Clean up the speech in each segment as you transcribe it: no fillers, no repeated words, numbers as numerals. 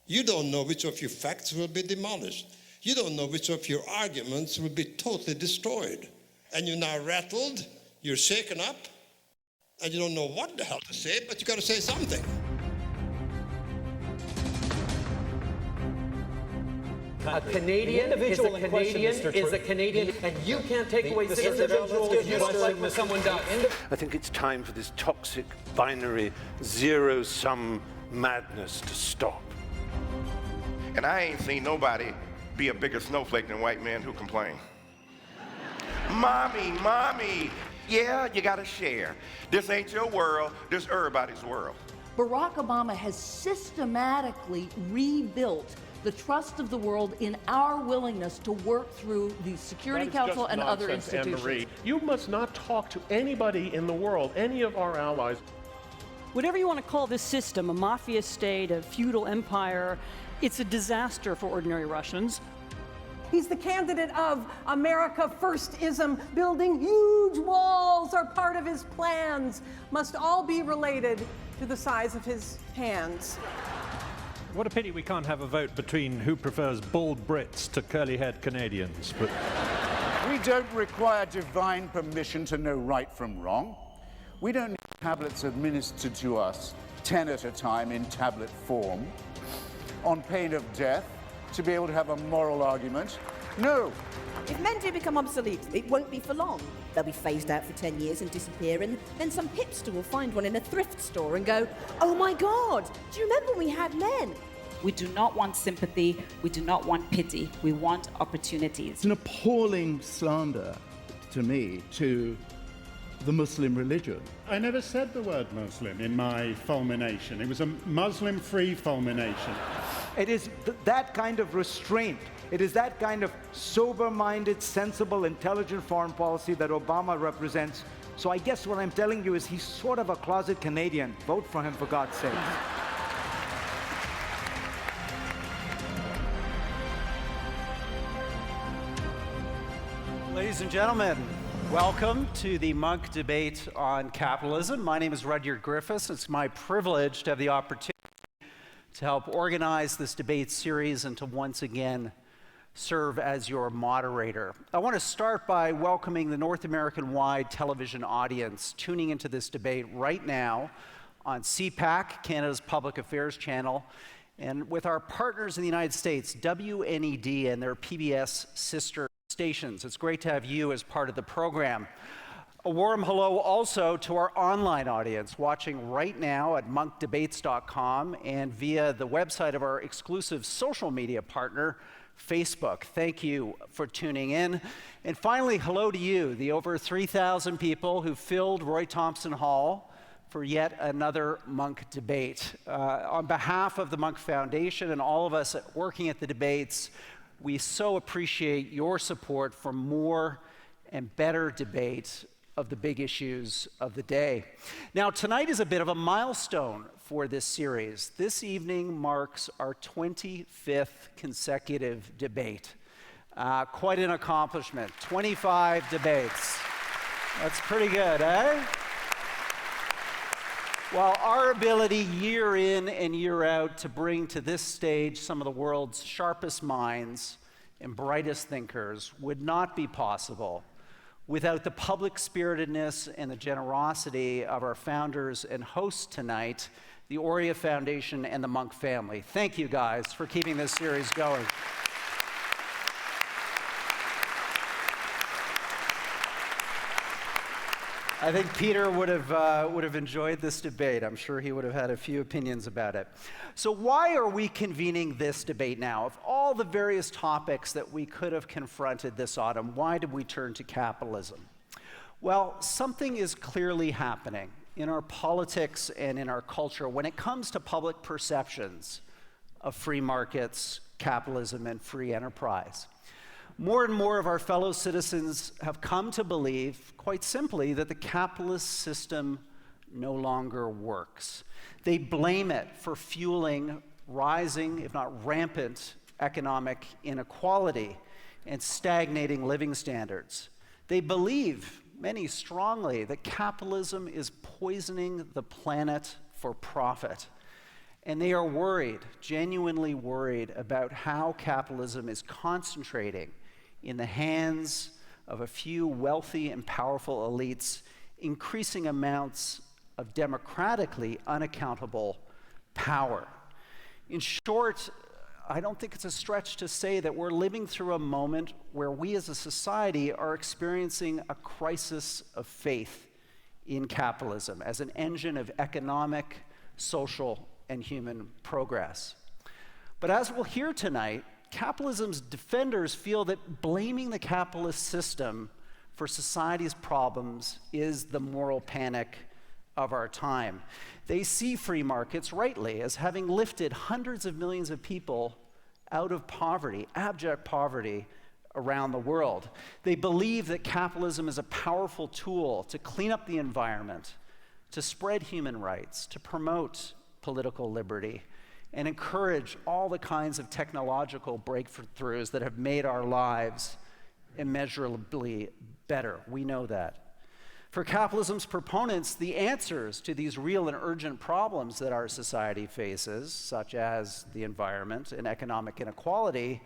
You don't know which of your facts will be demolished. You don't know which of your arguments will be totally destroyed. And you're now rattled, you're shaken up, and you don't know what the hell to say, but you got to say something. A Canadian is a Canadian, and you can't take away the individual if you don't like what someone does. I think it's time for this toxic, binary, zero-sum madness to stop. And I ain't seen nobody be a bigger snowflake than white men who complain. Mommy, yeah, you gotta share. This ain't your world, this everybody's world. Barack Obama has systematically rebuilt the trust of the world in our willingness to work through the Security Council and other institutions. Anne-Marie. You must not talk to anybody in the world, any of our allies. Whatever you want to call this system, a mafia state, a feudal empire, it's a disaster for ordinary Russians. He's the candidate of America First-ism. Building huge walls are part of his plans. Must all be related to the size of his hands. What a pity we can't have a vote between who prefers bald Brits to curly-haired Canadians. But we don't require divine permission to know right from wrong. We don't need tablets administered to us 10 at a time in tablet form, on pain of death, to be able to have a moral argument. No. If men do become obsolete, it won't be for long. They'll be phased out for 10 years and disappear, and then some hipster will find one in a thrift store and go, oh my God, do you remember when we had men? We do not want sympathy, we do not want pity, we want opportunities. It's an appalling slander to me, to the Muslim religion. I never said the word Muslim in my fulmination. It was a Muslim-free fulmination. It is that kind of restraint. It is that kind of sober-minded, sensible, intelligent foreign policy that Obama represents. So I guess what I'm telling you is he's sort of a closet Canadian. Vote for him, for God's sake. Ladies and gentlemen, welcome to the Munk debate on capitalism. My name is Rudyard Griffiths. It's my privilege to have the opportunity to help organize this debate series and to once again serve as your moderator. I want to start by welcoming the North American-wide television audience tuning into this debate right now on CPAC, Canada's public affairs channel, and with our partners in the United States, WNED and their PBS sister stations. It's great to have you as part of the program. A warm hello also to our online audience watching right now at monkdebates.com and via the website of our exclusive social media partner, Facebook. Thank you for tuning in. And finally, hello to you, the over 3,000 people who filled Roy Thompson Hall for yet another Munk debate. On behalf of the Munk Foundation and all of us working at the debates, we so appreciate your support for more and better debate of the big issues of the day. Now, tonight is a bit of a milestone for this series. This evening marks our 25th consecutive debate. Quite an accomplishment, 25 debates. That's pretty good, eh? While our ability year in and year out to bring to this stage some of the world's sharpest minds and brightest thinkers would not be possible without the public spiritedness and the generosity of our founders and hosts tonight, the Aurea Foundation and the Munk family. Thank you guys for keeping this series going. I think Peter would have enjoyed this debate. I'm sure he would have had a few opinions about it. So why are we convening this debate now? Of all the various topics that we could have confronted this autumn, why did we turn to capitalism? Well, something is clearly happening in our politics and in our culture when it comes to public perceptions of free markets, capitalism, and free enterprise. More and more of our fellow citizens have come to believe, quite simply, that the capitalist system no longer works. They blame it for fueling rising, if not rampant, economic inequality and stagnating living standards. They believe, many strongly, that capitalism is poisoning the planet for profit. And they are worried, genuinely worried, about how capitalism is concentrating in the hands of a few wealthy and powerful elites increasing amounts of democratically unaccountable power. In short, I don't think it's a stretch to say that we're living through a moment where we as a society are experiencing a crisis of faith in capitalism as an engine of economic, social, and human progress. But as we'll hear tonight, capitalism's defenders feel that blaming the capitalist system for society's problems is the moral panic of our time. They see free markets, rightly, as having lifted hundreds of millions of people out of poverty, abject poverty, around the world. They believe that capitalism is a powerful tool to clean up the environment, to spread human rights, to promote political liberty, and encourage all the kinds of technological breakthroughs that have made our lives immeasurably better. We know that. For capitalism's proponents, the answers to these real and urgent problems that our society faces, such as the environment and economic inequality,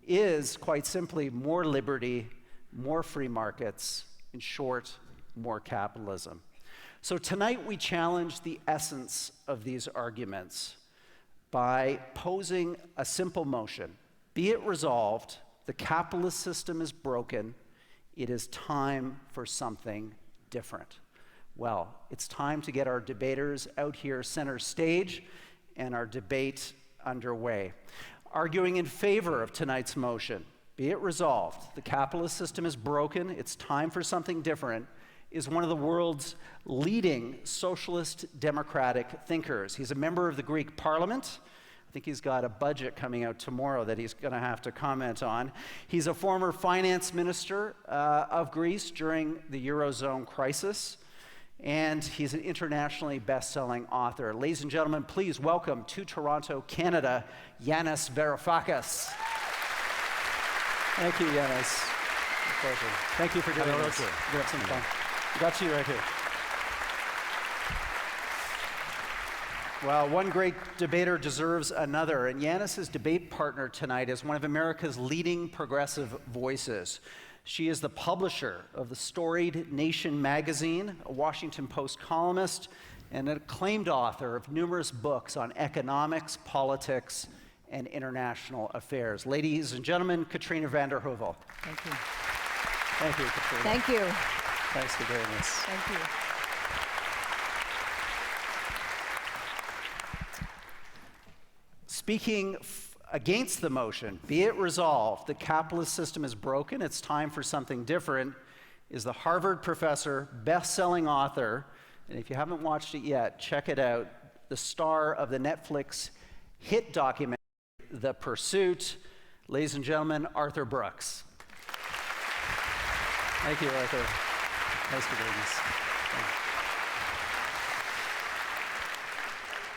is quite simply more liberty, more free markets, in short, more capitalism. So tonight we challenge the essence of these arguments by posing a simple motion. Be it resolved, the capitalist system is broken. It is time for something different. Well, it's time to get our debaters out here center stage and our debate underway. Arguing in favor of tonight's motion, be it resolved, the capitalist system is broken, it's time for something different, is one of the world's leading socialist democratic thinkers. He's a member of the Greek parliament. I think he's got a budget coming out tomorrow that he's going to have to comment on. He's a former finance minister of Greece during the Eurozone crisis, and he's an internationally best-selling author. Ladies and gentlemen, please welcome to Toronto, Canada, Yanis Varoufakis. Thank you, Yanis. Pleasure. Thank you for doing this. We have some fun. Got you right here. Well, one great debater deserves another, and Yanis' debate partner tonight is one of America's leading progressive voices. She is the publisher of the storied Nation magazine, a Washington Post columnist, and an acclaimed author of numerous books on economics, politics, and international affairs. Ladies and gentlemen, Katrina van der Heuvel. Thank you. Thank you, Katrina. Thank you. Thanks for doing this. Thank you. Speaking against the motion, be it resolved, the capitalist system is broken, it's time for something different, is the Harvard professor, best-selling author, and if you haven't watched it yet, check it out, the star of the Netflix hit documentary, The Pursuit. Ladies and gentlemen, Arthur Brooks. Thank you, Arthur. Nice to do this.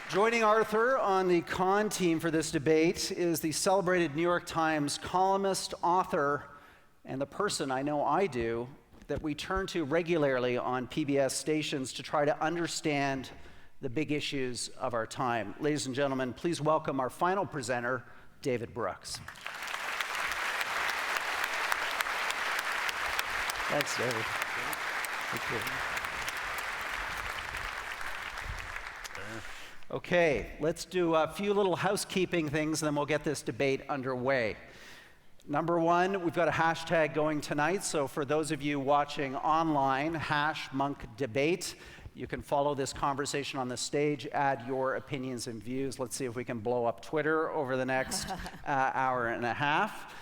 Joining Arthur on the con team for this debate is the celebrated New York Times columnist, author, and the person I know I do that we turn to regularly on PBS stations to try to understand the big issues of our time. Ladies and gentlemen, please welcome our final presenter, David Brooks. Thanks, David. Thank you. Okay, let's do a few little housekeeping things, and then we'll get this debate underway. Number one, we've got a hashtag going tonight, so for those of you watching online, #MunkDebate. You can follow this conversation on the stage, add your opinions and views. Let's see if we can blow up Twitter over the next hour and a half.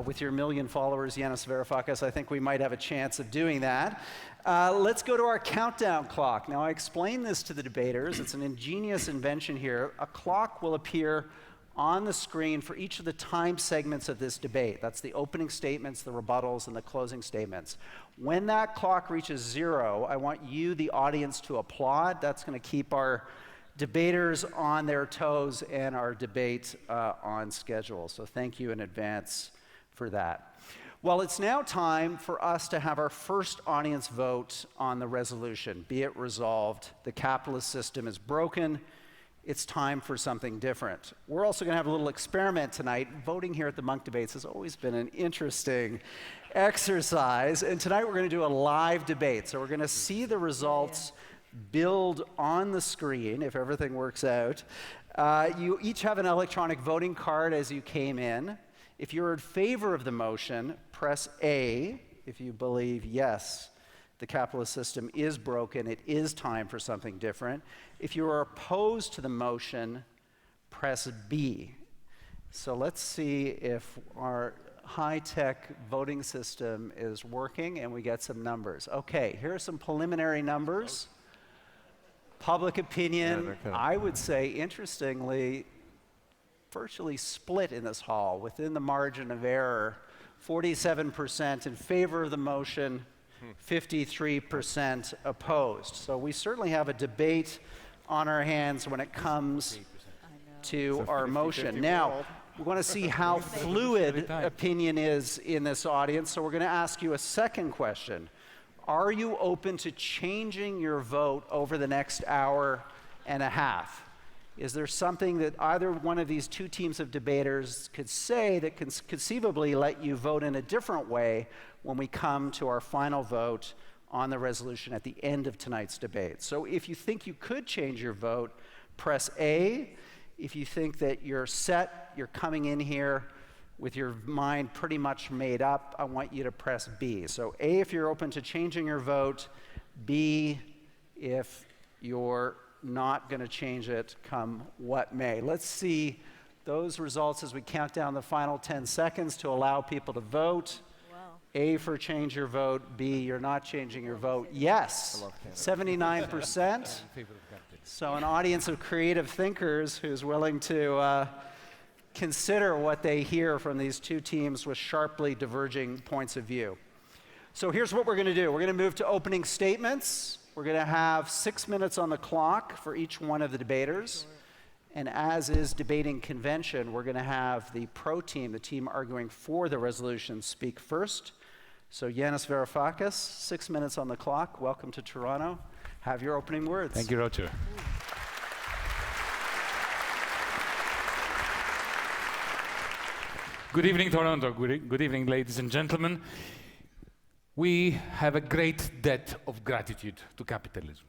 With your 1 million followers, Yanis Varoufakis, I think we might have a chance of doing that. Let's go to our countdown clock. Now, I explained this to the debaters. It's an ingenious invention here. A clock will appear on the screen for each of the time segments of this debate. That's the opening statements, the rebuttals, and the closing statements. When that clock reaches 0, I want you, the audience, to applaud. That's going to keep our debaters on their toes and our debate on schedule. So thank you in advance for that. Well, it's now time for us to have our first audience vote on the resolution. Be it resolved, the capitalist system is broken, it's time for something different. We're also going to have a little experiment tonight. Voting here at the Munk Debates has always been an interesting exercise, and tonight we're going to do a live debate. So we're going to see the results build on the screen, if everything works out. You each have an electronic voting card as you came in. If you're in favor of the motion, press A. If you believe, yes, the capitalist system is broken, it is time for something different. If you are opposed to the motion, press B. So let's see if our high-tech voting system is working and we get some numbers. Okay, here are some preliminary numbers. Public opinion, I would say, interestingly, virtually split in this hall, within the margin of error. 47% in favor of the motion, 53% opposed. So we certainly have a debate on our hands when it comes to our motion. Now, we want to see how fluid opinion is in this audience, so we're going to ask you a second question. Are you open to changing your vote over the next hour and a half? Is there something that either one of these two teams of debaters could say that can conceivably let you vote in a different way when we come to our final vote on the resolution at the end of tonight's debate? So if you think you could change your vote, press A. If you think that you're set, you're coming in here with your mind pretty much made up, I want you to press B. So A, if you're open to changing your vote, B, if you're not going to change it come what may. Let's see those results as we count down the final 10 seconds to allow people to vote. Wow. A for change your vote, B, you're not changing your vote. Yes, 79%. So an audience of creative thinkers who's willing to consider what they hear from these two teams with sharply diverging points of view. So here's what we're going to do. We're going to move to opening statements. We're going to have 6 minutes on the clock for each one of the debaters. And as is debating convention, we're going to have the pro team, the team arguing for the resolution, speak first. So Yanis Varoufakis, 6 minutes on the clock. Welcome to Toronto. Have your opening words. Thank you, Roger. Good evening, Toronto. Good evening, ladies and gentlemen. We have a great debt of gratitude to capitalism.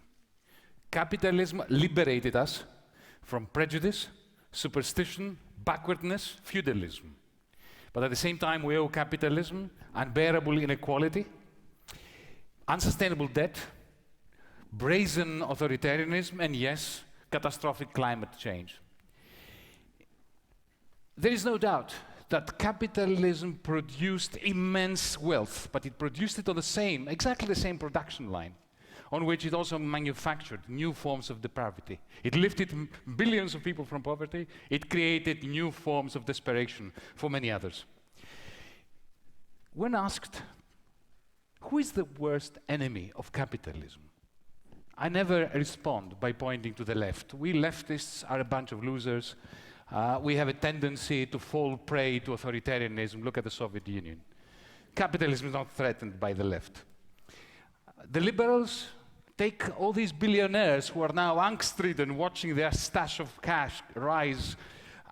Capitalism liberated us from prejudice, superstition, backwardness, feudalism. But at the same time, we owe capitalism unbearable inequality, unsustainable debt, brazen authoritarianism, and yes, catastrophic climate change. There is no doubt that capitalism produced immense wealth, but it produced it on exactly the same production line, on which it also manufactured new forms of depravity. It lifted billions of people from poverty. It created new forms of desperation for many others. When asked, who is the worst enemy of capitalism? I never respond by pointing to the left. We leftists are a bunch of losers. We have a tendency to fall prey to authoritarianism. Look at the Soviet Union. Capitalism is not threatened by the left. The liberals take all these billionaires who are now angst-ridden, watching their stash of cash rise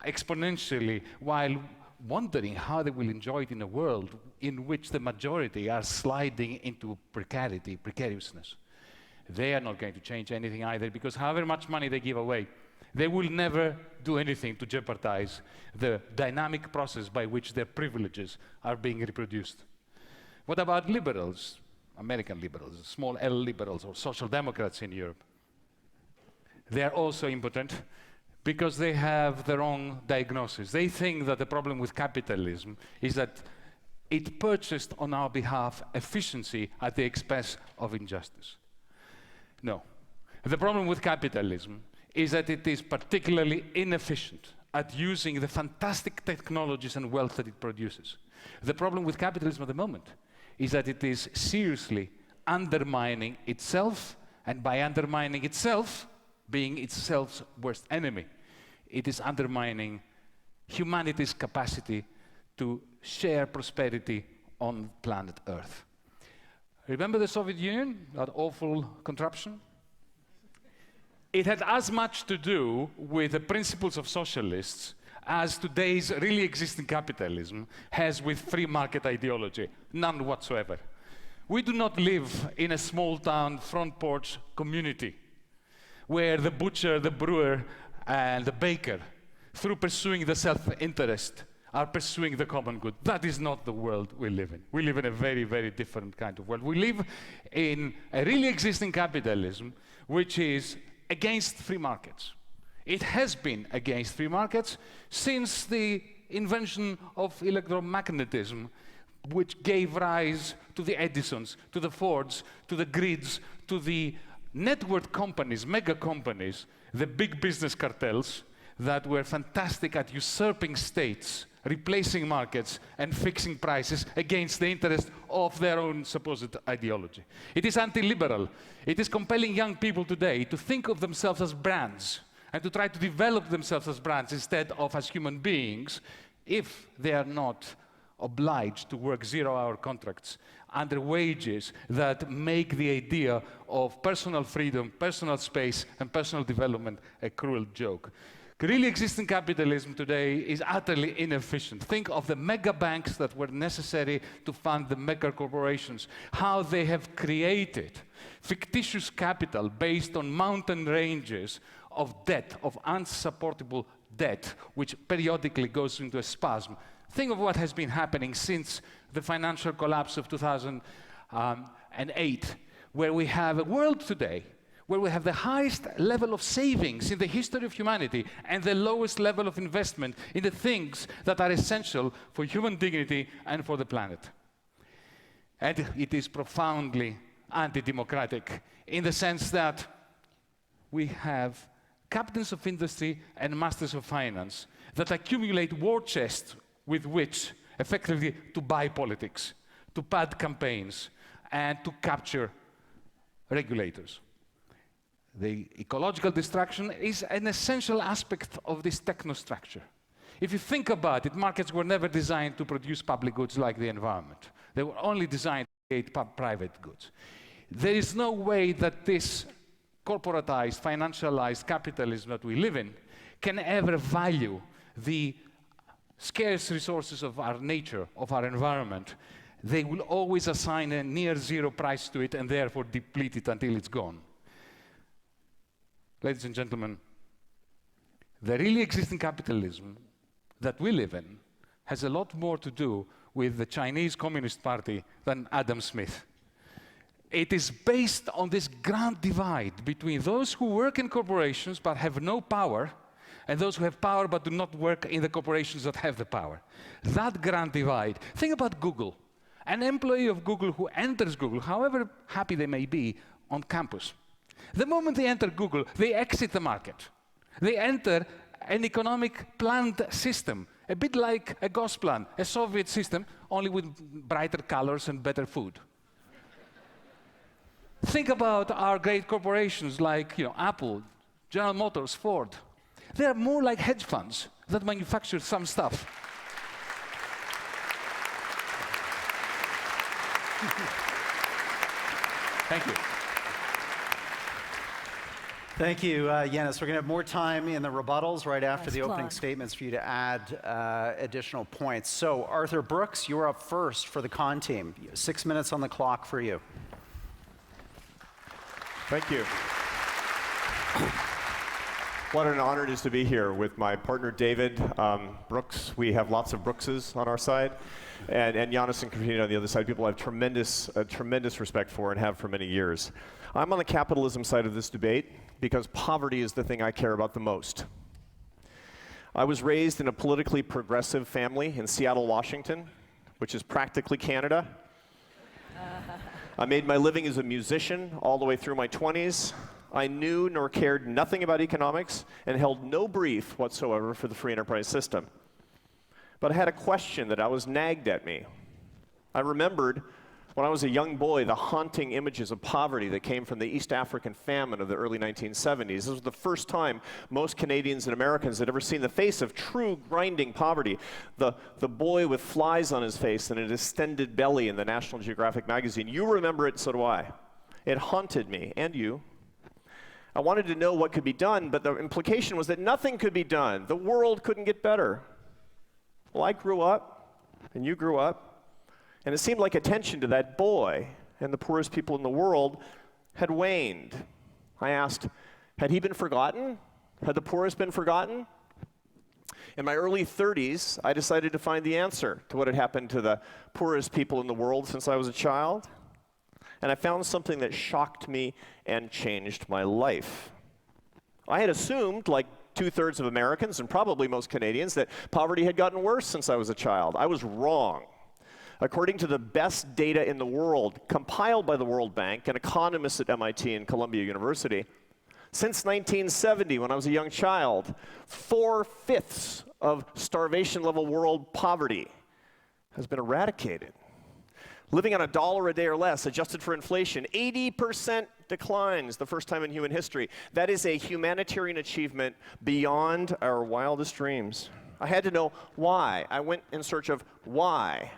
exponentially, while wondering how they will enjoy it in a world in which the majority are sliding into precariousness. They are not going to change anything either, because however much money they give away, they will never do anything to jeopardize the dynamic process by which their privileges are being reproduced. What about liberals, American liberals, small L liberals, or social democrats in Europe? They are also impotent because they have the wrong diagnosis. They think that the problem with capitalism is that it purchased on our behalf efficiency at the expense of injustice. No. The problem with capitalism is that it is particularly inefficient at using the fantastic technologies and wealth that it produces. The problem with capitalism at the moment is that it is seriously undermining itself, and by undermining itself, being itself's worst enemy, it is undermining humanity's capacity to share prosperity on planet Earth. Remember the Soviet Union, that awful contraption? it had as much to do with the principles of socialists as today's really existing capitalism has with free market ideology. None whatsoever. We do not live in a small town front porch community where the butcher, the brewer, and the baker, through pursuing the self-interest, are pursuing the common good. That is not the world we live in. We live in a very, very different kind of world. We live in a really existing capitalism which is against free markets. It has been against free markets since the invention of electromagnetism, which gave rise to the Edisons, to the Fords, to the grids, to the network companies, mega companies, the big business cartels that were fantastic at usurping states, replacing markets, and fixing prices against the interest of their own supposed ideology. It is anti-liberal. It is compelling young people today to think of themselves as brands and to try to develop themselves as brands instead of as human beings if they are not obliged to work zero-hour contracts under wages that make the idea of personal freedom, personal space, and personal development a cruel joke. Really existing capitalism today is utterly inefficient. Think of the mega banks that were necessary to fund the mega corporations, how they have created fictitious capital based on mountain ranges of debt, of unsupportable debt, which periodically goes into a spasm. Think of what has been happening since the financial collapse of 2008, where we have a world today where we have the highest level of savings in the history of humanity and the lowest level of investment in the things that are essential for human dignity and for the planet. And it is profoundly anti-democratic in the sense that we have captains of industry and masters of finance that accumulate war chests with which effectively to buy politics, to pad campaigns, and to capture regulators. The ecological destruction is an essential aspect of this technostructure. If you think about it, markets were never designed to produce public goods like the environment. They were only designed to create private goods. There is no way that this corporatized, financialized capitalism that we live in can ever value the scarce resources of our nature, of our environment. They will always assign a near zero price to it and therefore deplete it until it's gone. Ladies and gentlemen, the really existing capitalism that we live in has a lot more to do with the Chinese Communist Party than Adam Smith. It is based on this grand divide between those who work in corporations but have no power and those who have power but do not work in the corporations that have the power. That grand divide. Think about Google. An employee of Google who enters Google, however happy they may be, on campus. The moment they enter Google, they exit the market. They enter an economic planned system, a bit like a Gosplan, a Soviet system, only with brighter colors and better food. Think about our great corporations like Apple, General Motors, Ford. They are more like hedge funds that manufacture some stuff. Thank you. Thank you, Yanis. We're going to have more time in the rebuttals right after the opening plug. statements for you to add additional points. So, Arthur Brooks, you're up first for the con team. 6 minutes on the clock for you. Thank you. What an honor it is to be here with my partner, David Brooks. We have lots of Brookses on our side, and Yanis and Katrina on the other side, people I have tremendous respect for and have for many years. I'm on the capitalism side of this debate because poverty is the thing I care about the most. I was raised in a politically progressive family in Seattle, Washington, which is practically Canada. I made my living as a musician all the way through my 20s. I knew nor cared nothing about economics and held no brief whatsoever for the free enterprise system. But I had a question that was nagged at me. I remembered when I was a young boy the haunting images of poverty that came from the East African famine of the early 1970s. This was the first time most Canadians and Americans had ever seen the face of true grinding poverty. The boy with flies on his face and a distended belly in the National Geographic magazine. You remember it, so do I. It haunted me, and you. I wanted to know what could be done, but the implication was that nothing could be done. The world couldn't get better. Well, I grew up, and you grew up, and it seemed like attention to that boy and the poorest people in the world had waned. I asked, had he been forgotten? Had the poorest been forgotten? In my early 30s, I decided to find the answer to what had happened to the poorest people in the world since I was a child. And I found something that shocked me and changed my life. I had assumed, like 2/3 of Americans and probably most Canadians, that poverty had gotten worse since I was a child. I was wrong. According to the best data in the world, compiled by the World Bank and economists at MIT and Columbia University, since 1970, when I was a young child, 4/5 of starvation-level world poverty has been eradicated. Living on $1 a day or less, adjusted for inflation, 80% declines the first time in human history. That is a humanitarian achievement beyond our wildest dreams. I had to know why. I went in search of why.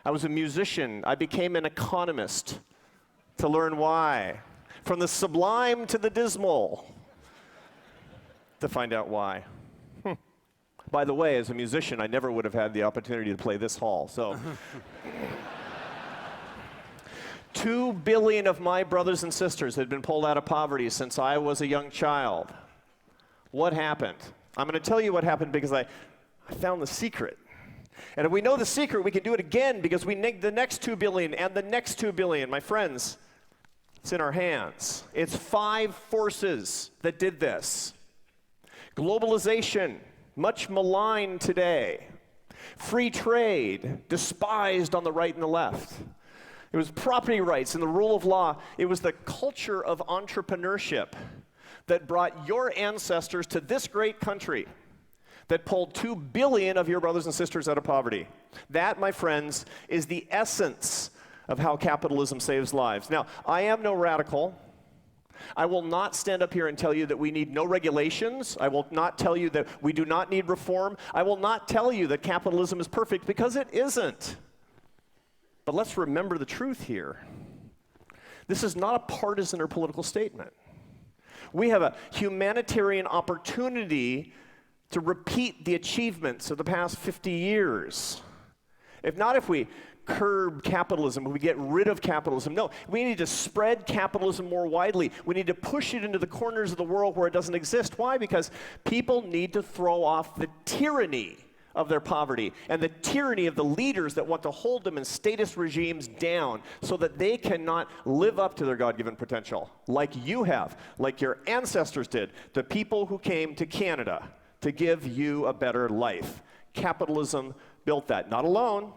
I was a musician. I became an economist to learn why. From the sublime to the dismal, to find out why. By the way, as a musician, I never would have had the opportunity to play this hall, so. 2 billion of my brothers and sisters had been pulled out of poverty since I was a young child. What happened? I'm going to tell you what happened because I found the secret. And if we know the secret, we can do it again because we need the next 2 billion and the next 2 billion. My friends, it's in our hands. It's 5 forces that did this. Globalization, much maligned today. Free trade, despised on the right and the left. It was property rights and the rule of law. It was the culture of entrepreneurship that brought your ancestors to this great country, that pulled 2 billion of your brothers and sisters out of poverty. That, my friends, is the essence of how capitalism saves lives. Now, I am no radical. I will not stand up here and tell you that we need no regulations. I will not tell you that we do not need reform. I will not tell you that capitalism is perfect, because it isn't. But let's remember the truth here. This is not a partisan or political statement. We have a humanitarian opportunity to repeat the achievements of the past 50 years. If we curb capitalism, if we get rid of capitalism, no, we need to spread capitalism more widely. We need to push it into the corners of the world where it doesn't exist. Why? Because people need to throw off the tyranny of their poverty and the tyranny of the leaders that want to hold them in statist regimes down so that they cannot live up to their God-given potential, like you have, like your ancestors did, the people who came to Canada to give you a better life. Capitalism built that, not alone,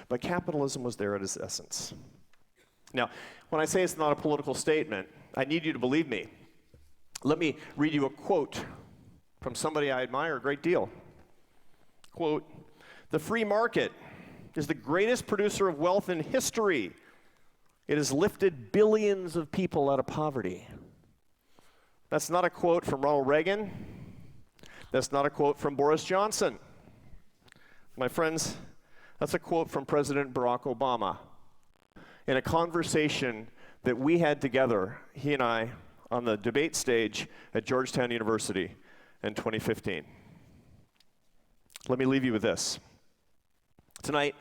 but capitalism was there at its essence. Now, when I say it's not a political statement, I need you to believe me. Let me read you a quote from somebody I admire a great deal. Quote, "The free market is the greatest producer of wealth in history. It has lifted billions of people out of poverty." That's not a quote from Ronald Reagan. That's not a quote from Boris Johnson. My friends, that's a quote from President Barack Obama in a conversation that we had together, he and I, on the debate stage at Georgetown University in 2015. Let me leave you with this. Tonight,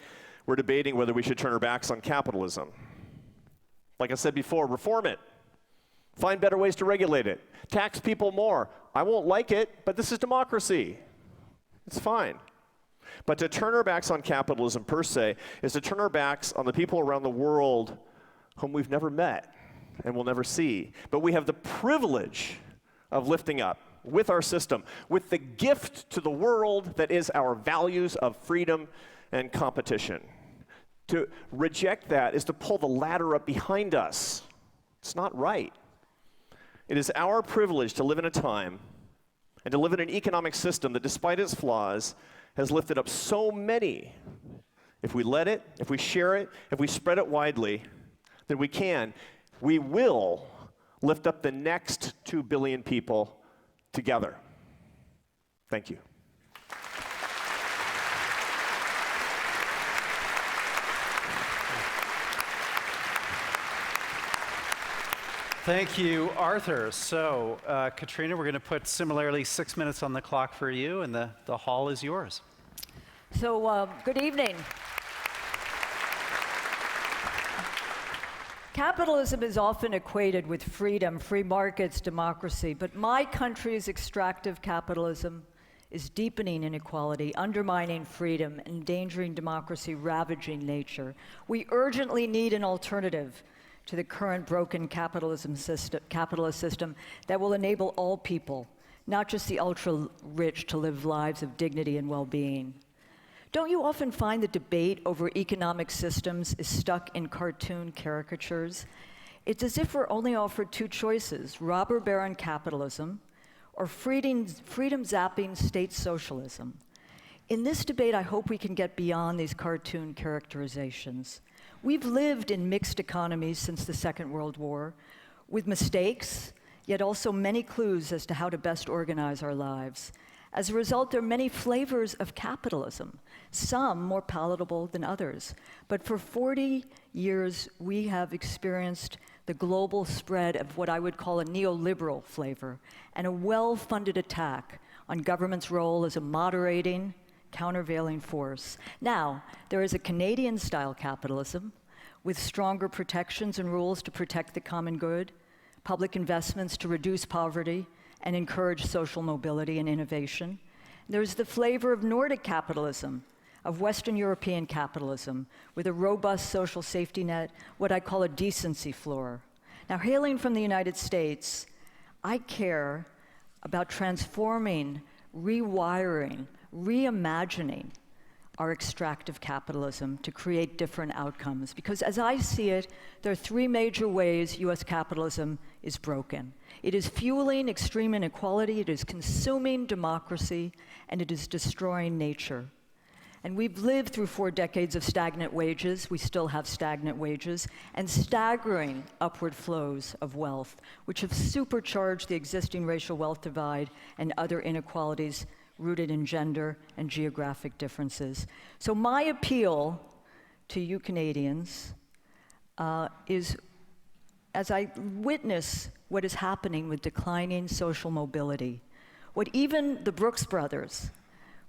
we're debating whether we should turn our backs on capitalism. Like I said before, reform it. Find better ways to regulate it. Tax people more. I won't like it, but this is democracy. It's fine. But to turn our backs on capitalism per se is to turn our backs on the people around the world whom we've never met and will never see. But we have the privilege of lifting up with our system, with the gift to the world that is our values of freedom and competition. To reject that is to pull the ladder up behind us. It's not right. It is our privilege to live in a time and to live in an economic system that, despite its flaws, has lifted up so many. If we let it, if we share it, if we spread it widely, then we will lift up the next 2 billion people together. Thank you. Thank you, Arthur. So, Katrina, we're going to put similarly 6 minutes on the clock for you, and the hall is yours. So, good evening. Capitalism is often equated with freedom, free markets, democracy, but my country's extractive capitalism is deepening inequality, undermining freedom, endangering democracy, ravaging nature. We urgently need an alternative to the current broken capitalist system that will enable all people, not just the ultra-rich, to live lives of dignity and well-being. Don't you often find the debate over economic systems is stuck in cartoon caricatures? It's as if we're only offered two choices: robber baron capitalism or freedom-zapping state socialism. In this debate, I hope we can get beyond these cartoon characterizations. We've lived in mixed economies since the Second World War, with mistakes, yet also many clues as to how to best organize our lives. As a result, there are many flavors of capitalism, some more palatable than others. But for 40 years, we have experienced the global spread of what I would call a neoliberal flavor and a well-funded attack on government's role as a moderating, countervailing force. Now, there is a Canadian-style capitalism with stronger protections and rules to protect the common good, public investments to reduce poverty and encourage social mobility and innovation. There's the flavor of Nordic capitalism, of Western European capitalism, with a robust social safety net, what I call a decency floor. Now, hailing from the United States, I care about transforming, rewiring, reimagining our extractive capitalism to create different outcomes. Because as I see it, there are three major ways US capitalism is broken. It is fueling extreme inequality, it is consuming democracy, and it is destroying nature. And we've lived through 4 decades of stagnant wages, we still have stagnant wages, and staggering upward flows of wealth, which have supercharged the existing racial wealth divide and other inequalities rooted in gender and geographic differences. So my appeal to you Canadians is, as I witness what is happening with declining social mobility, what even the Brooks brothers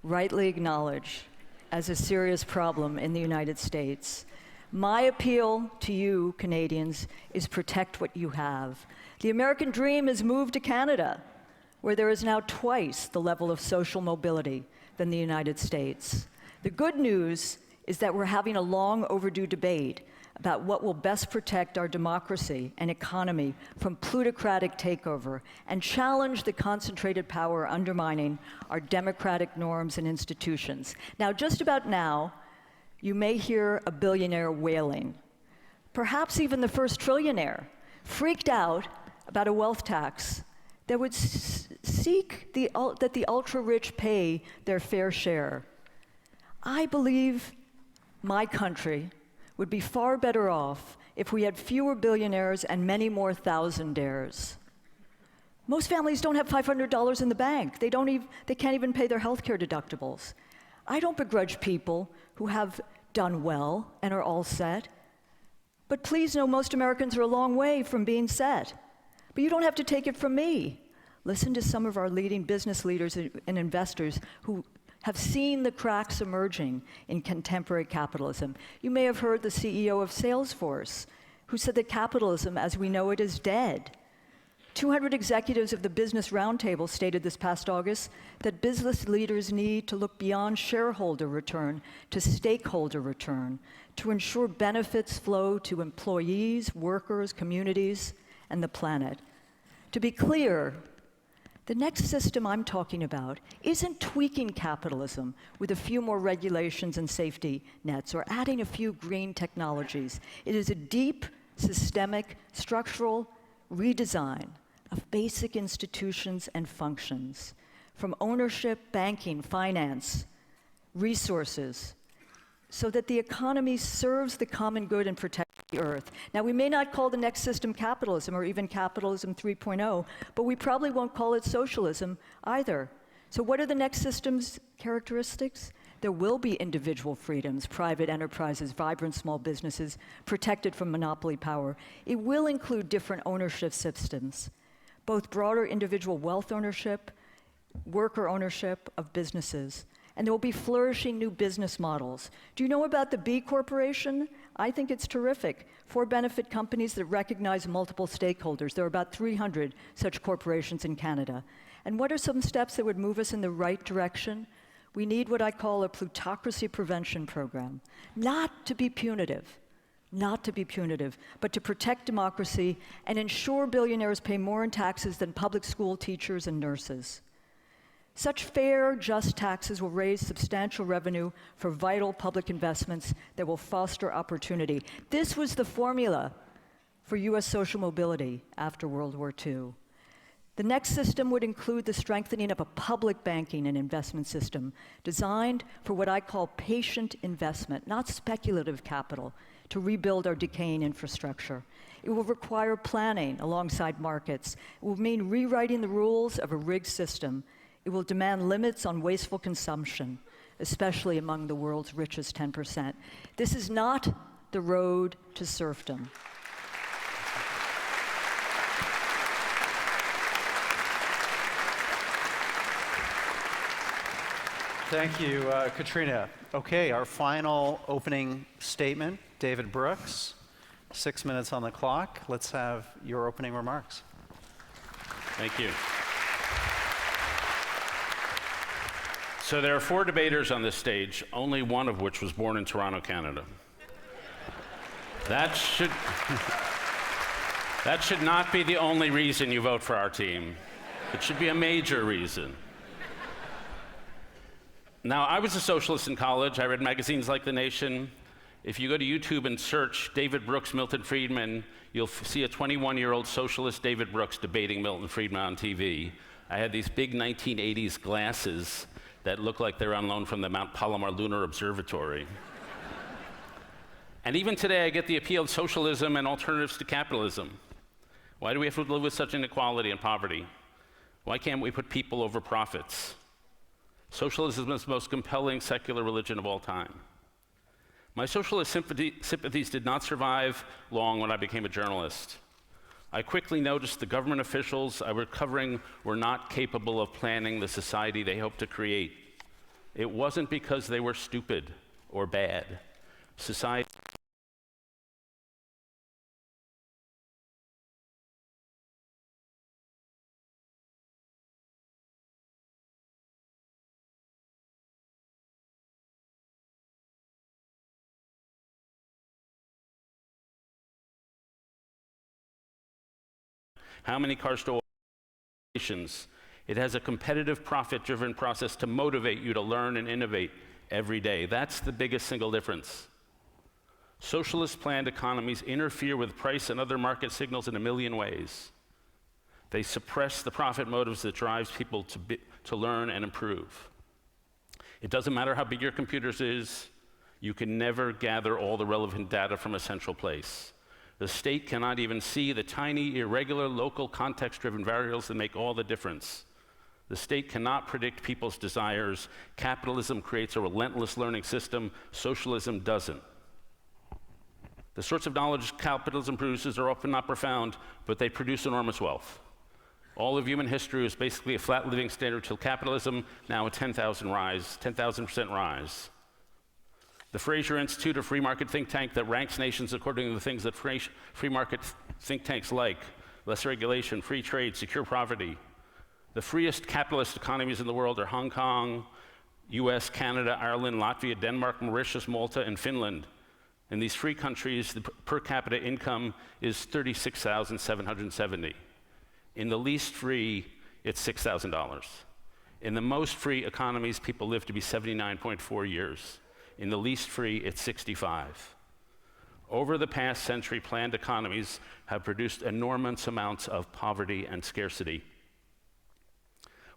rightly acknowledge as a serious problem in the United States, my appeal to you Canadians is protect what you have. The American dream has moved to Canada, where there is now twice the level of social mobility than the United States. The good news is that we're having a long overdue debate about what will best protect our democracy and economy from plutocratic takeover and challenge the concentrated power undermining our democratic norms and institutions. Now, just about now, you may hear a billionaire wailing, perhaps even the first trillionaire, freaked out about a wealth tax that would seek that the ultra-rich pay their fair share. I believe my country would be far better off if we had fewer billionaires and many more thousandaires. Most families don't have $500 in the bank. They can't even pay their health care deductibles. I don't begrudge people who have done well and are all set. But please know most Americans are a long way from being set. But you don't have to take it from me. Listen to some of our leading business leaders and investors who have seen the cracks emerging in contemporary capitalism. You may have heard the CEO of Salesforce, who said that capitalism as we know it is dead. 200 executives of the Business Roundtable stated this past August that business leaders need to look beyond shareholder return to stakeholder return to ensure benefits flow to employees, workers, communities, and the planet. To be clear, the next system I'm talking about isn't tweaking capitalism with a few more regulations and safety nets or adding a few green technologies. It is a deep, systemic, structural redesign of basic institutions and functions, from ownership, banking, finance, resources, so that the economy serves the common good and protects the earth. Now, we may not call the next system capitalism or even capitalism 3.0, but we probably won't call it socialism either. So what are the next system's characteristics? There will be individual freedoms, private enterprises, vibrant small businesses, protected from monopoly power. It will include different ownership systems, both broader individual wealth ownership, worker ownership of businesses, and there will be flourishing new business models. Do you know about the B Corporation? I think it's terrific. For-benefit companies that recognize multiple stakeholders. There are about 300 such corporations in Canada. And what are some steps that would move us in the right direction? We need what I call a plutocracy prevention program, not to be punitive, but to protect democracy and ensure billionaires pay more in taxes than public school teachers and nurses. Such fair, just taxes will raise substantial revenue for vital public investments that will foster opportunity. This was the formula for US social mobility after World War II. The next system would include the strengthening of a public banking and investment system designed for what I call patient investment, not speculative capital, to rebuild our decaying infrastructure. It will require planning alongside markets. It will mean rewriting the rules of a rigged system. It will demand limits on wasteful consumption, especially among the world's richest 10%. This is not the road to serfdom. Thank you, Katrina. Okay, our final opening statement, David Brooks. 6 minutes on the clock. Let's have your opening remarks. Thank you. So there are 4 debaters on this stage, only one of which was born in Toronto, Canada. That should not be the only reason you vote for our team. It should be a major reason. Now, I was a socialist in college. I read magazines like The Nation. If you go to YouTube and search David Brooks, Milton Friedman, you'll see a 21-year-old socialist David Brooks debating Milton Friedman on TV. I had these big 1980s glasses that look like they're on loan from the Mount Palomar Lunar Observatory. And even today, I get the appeal of socialism and alternatives to capitalism. Why do we have to live with such inequality and poverty? Why can't we put people over profits? Socialism is the most compelling secular religion of all time. My socialist sympathies did not survive long when I became a journalist. I quickly noticed the government officials I was covering were not capable of planning the society they hoped to create. It wasn't because they were stupid or bad. Society How many cars to operations? It has a competitive, profit-driven process to motivate you to learn and innovate every day. That's the biggest single difference. Socialist planned economies interfere with price and other market signals in a million ways. They suppress the profit motives that drives people to learn and improve. It doesn't matter how big your computer is, you can never gather all the relevant data from a central place. The state cannot even see the tiny, irregular, local, context-driven variables that make all the difference. The state cannot predict people's desires. Capitalism creates a relentless learning system. Socialism doesn't. The sorts of knowledge capitalism produces are often not profound, but they produce enormous wealth. All of human history was basically a flat living standard till capitalism, now a 10,000% rise. The Fraser Institute, a free market think tank that ranks nations according to the things that free market think tanks like: less regulation, free trade, secure poverty. The freest capitalist economies in the world are Hong Kong, US, Canada, Ireland, Latvia, Denmark, Mauritius, Malta, and Finland. In these free countries, the per capita income is $36,770. In the least free, it's $6,000. In the most free economies, people live to be 79.4 years. In the least free, it's 65. Over the past century, planned economies have produced enormous amounts of poverty and scarcity.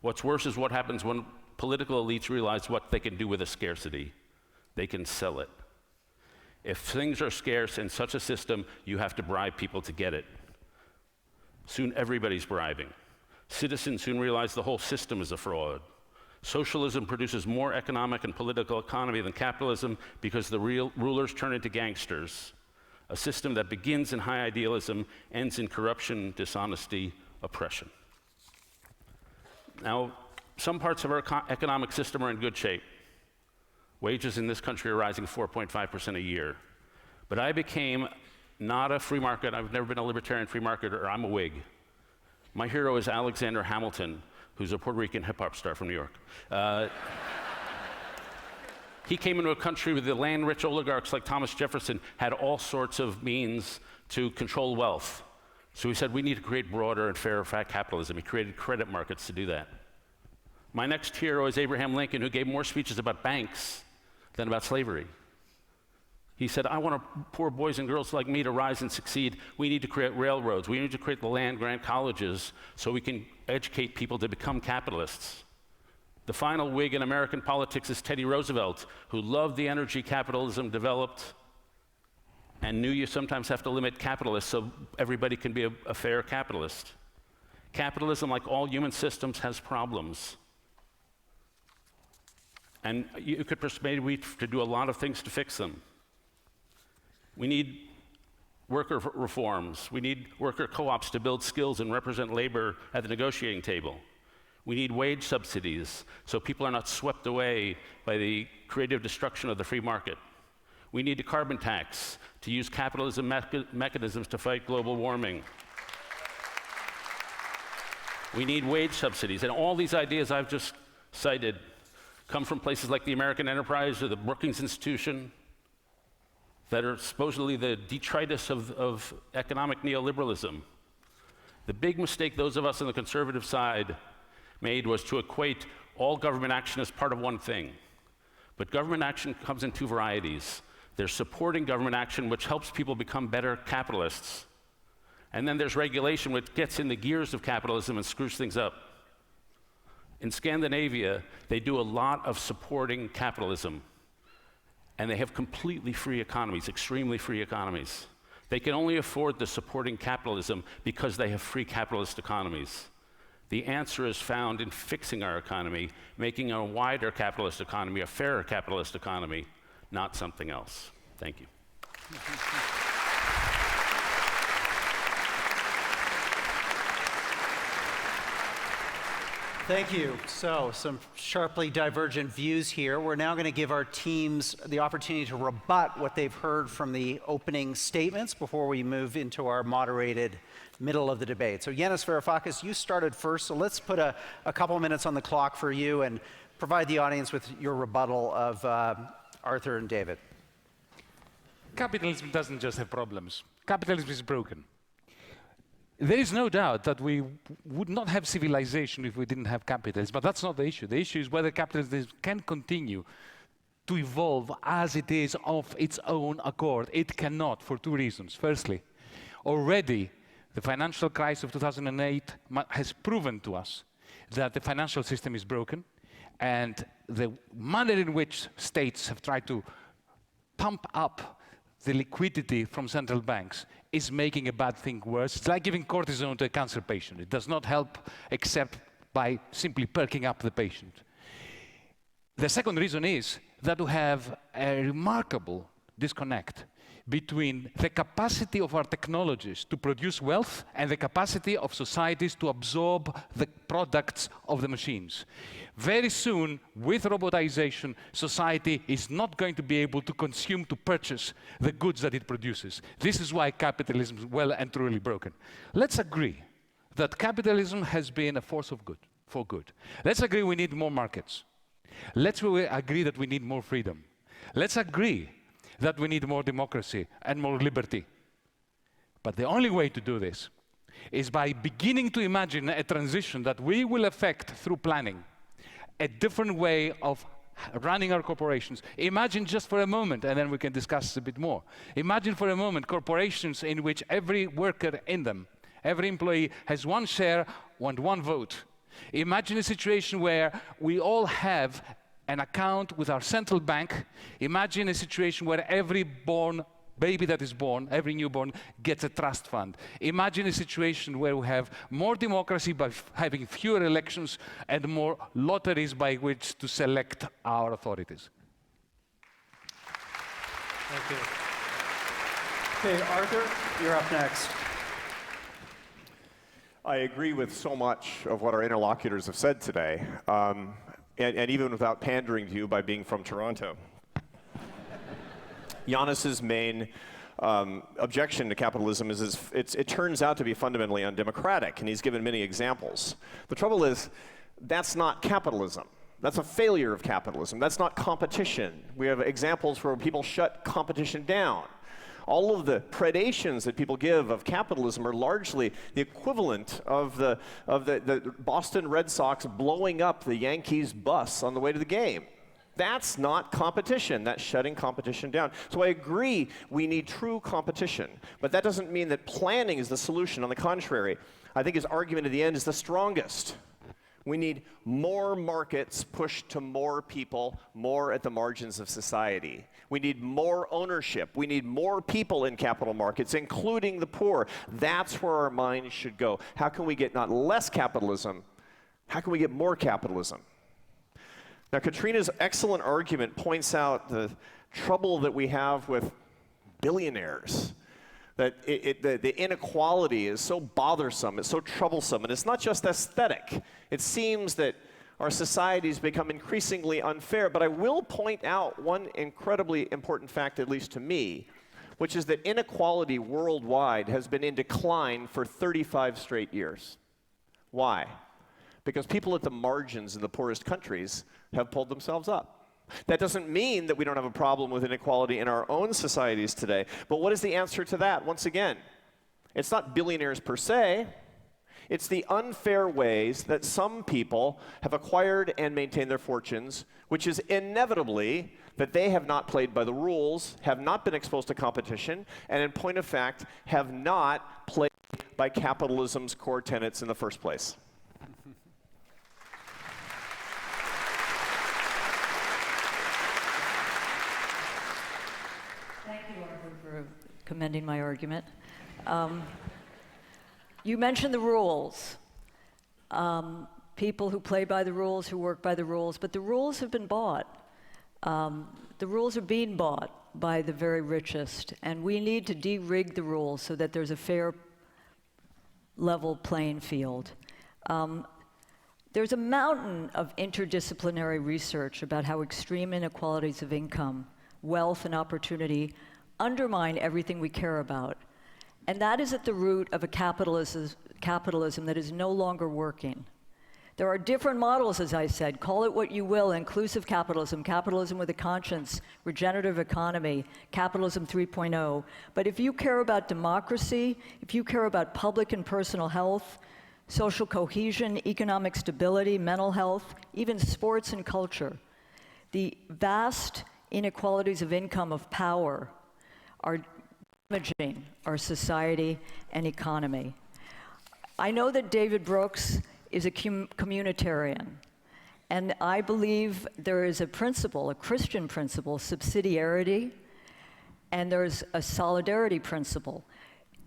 What's worse is what happens when political elites realize what they can do with a scarcity. They can sell it. If things are scarce in such a system, you have to bribe people to get it. Soon everybody's bribing. Citizens soon realize the whole system is a fraud. Socialism produces more economic and political economy than capitalism because the real rulers turn into gangsters. A system that begins in high idealism, ends in corruption, dishonesty, oppression. Now, some parts of our economic system are in good shape. Wages in this country are rising 4.5% a year. But I became not a free market, I've never been a libertarian free marketer, I'm a Whig. My hero is Alexander Hamilton, who's a Puerto Rican hip-hop star from New York. He came into a country where the land-rich oligarchs like Thomas Jefferson had all sorts of means to control wealth. So he said, we need to create broader and fairer capitalism. He created credit markets to do that. My next hero is Abraham Lincoln, who gave more speeches about banks than about slavery. He said, I want poor boys and girls like me to rise and succeed. We need to create railroads. We need to create the land-grant colleges so we can educate people to become capitalists. The final Whig in American politics is Teddy Roosevelt, who loved the energy capitalism developed and knew you sometimes have to limit capitalists so everybody can be a fair capitalist. Capitalism, like all human systems, has problems. And you could persuade me to do a lot of things to fix them. We need worker reforms. We need worker co-ops to build skills and represent labor at the negotiating table. We need wage subsidies so people are not swept away by the creative destruction of the free market. We need a carbon tax to use capitalism mechanisms to fight global warming. We need wage subsidies. And all these ideas I've just cited come from places like the American Enterprise or the Brookings Institution that are supposedly the detritus of economic neoliberalism. The big mistake those of us on the conservative side made was to equate all government action as part of one thing. But government action comes in two varieties. There's supporting government action, which helps people become better capitalists. And then there's regulation, which gets in the gears of capitalism and screws things up. In Scandinavia, they do a lot of supporting capitalism. And they have completely free economies, extremely free economies. They can only afford the supporting capitalism because they have free capitalist economies. The answer is found in fixing our economy, making a wider capitalist economy, a fairer capitalist economy, not something else. Thank you. Thank you. So, some sharply divergent views here. We're now going to give our teams the opportunity to rebut what they've heard from the opening statements before we move into our moderated middle of the debate. So, Yanis Varoufakis, you started first, so let's put a couple of minutes on the clock for you and provide the audience with your rebuttal of Arthur and David. Capitalism doesn't just have problems. Capitalism is broken. There is no doubt that we would not have civilization if we didn't have capitalism, but that's not the issue. The issue is whether capitalism can continue to evolve as it is of its own accord. It cannot, for two reasons. Firstly, already the financial crisis of 2008 has proven to us that the financial system is broken, and the manner in which states have tried to pump up the liquidity from central banks is making a bad thing worse. It's like giving cortisone to a cancer patient. It does not help except by simply perking up the patient. The second reason is that we have a remarkable disconnect between the capacity of our technologies to produce wealth and the capacity of societies to absorb the products of the machines. Very soon, with robotization, society is not going to be able to consume, to purchase the goods that it produces. This is why capitalism is well and truly broken. Let's agree that capitalism has been a force of good, for good. Let's agree we need more markets. Let's agree that we need more freedom. Let's agree that we need more democracy and more liberty. But the only way to do this is by beginning to imagine a transition that we will affect through planning, a different way of running our corporations. Imagine just for a moment, and then we can discuss a bit more. Imagine for a moment corporations in which every worker in them, every employee has one share and one vote. Imagine a situation where we all have an account with our central bank. Imagine a situation where every baby that is born, every newborn gets a trust fund. Imagine a situation where we have more democracy by having fewer elections and more lotteries by which to select our authorities. Thank you. Okay, Arthur, you're up next. I agree with so much of what our interlocutors have said today, and even without pandering to you by being from Toronto. Yanis's main objection to capitalism is it turns out to be fundamentally undemocratic, and he's given many examples. The trouble is, that's not capitalism. That's a failure of capitalism. That's not competition. We have examples where people shut competition down. All of the predations that people give of capitalism are largely the equivalent of the Boston Red Sox blowing up the Yankees bus on the way to the game. That's not competition. That's shutting competition down. So I agree we need true competition, but that doesn't mean that planning is the solution. On the contrary, I think his argument at the end is the strongest. We need more markets pushed to more people, more at the margins of society. We need more ownership. We need more people in capital markets, including the poor. That's where our minds should go. How can we get not less capitalism, how can we get more capitalism? Now, Katrina's excellent argument points out the trouble that we have with billionaires. That the inequality is so bothersome, it's so troublesome, and it's not just aesthetic. It seems that our societies become increasingly unfair, but I will point out one incredibly important fact, at least to me, which is that inequality worldwide has been in decline for 35 straight years. Why? Because people at the margins in the poorest countries have pulled themselves up. That doesn't mean that we don't have a problem with inequality in our own societies today, but what is the answer to that? Once again, it's not billionaires per se, it's the unfair ways that some people have acquired and maintained their fortunes, which is inevitably that they have not played by the rules, have not been exposed to competition, and in point of fact, have not played by capitalism's core tenets in the first place. For commending my argument. You mentioned the rules. People who play by the rules, who work by the rules, but the rules have been bought. The rules are being bought by the very richest, and we need to de-rig the rules so that there's a fair, level playing field. There's a mountain of interdisciplinary research about how extreme inequalities of income, wealth, and opportunity undermine everything we care about. And that is at the root of a capitalism that is no longer working. There are different models, as I said. Call it what you will: inclusive capitalism, capitalism with a conscience, regenerative economy, capitalism 3.0. But if you care about democracy, if you care about public and personal health, social cohesion, economic stability, mental health, even sports and culture, the vast inequalities of income, of power, are damaging our society and economy. I know that David Brooks is a communitarian, and I believe there is a principle, a Christian principle, subsidiarity, and there's a solidarity principle.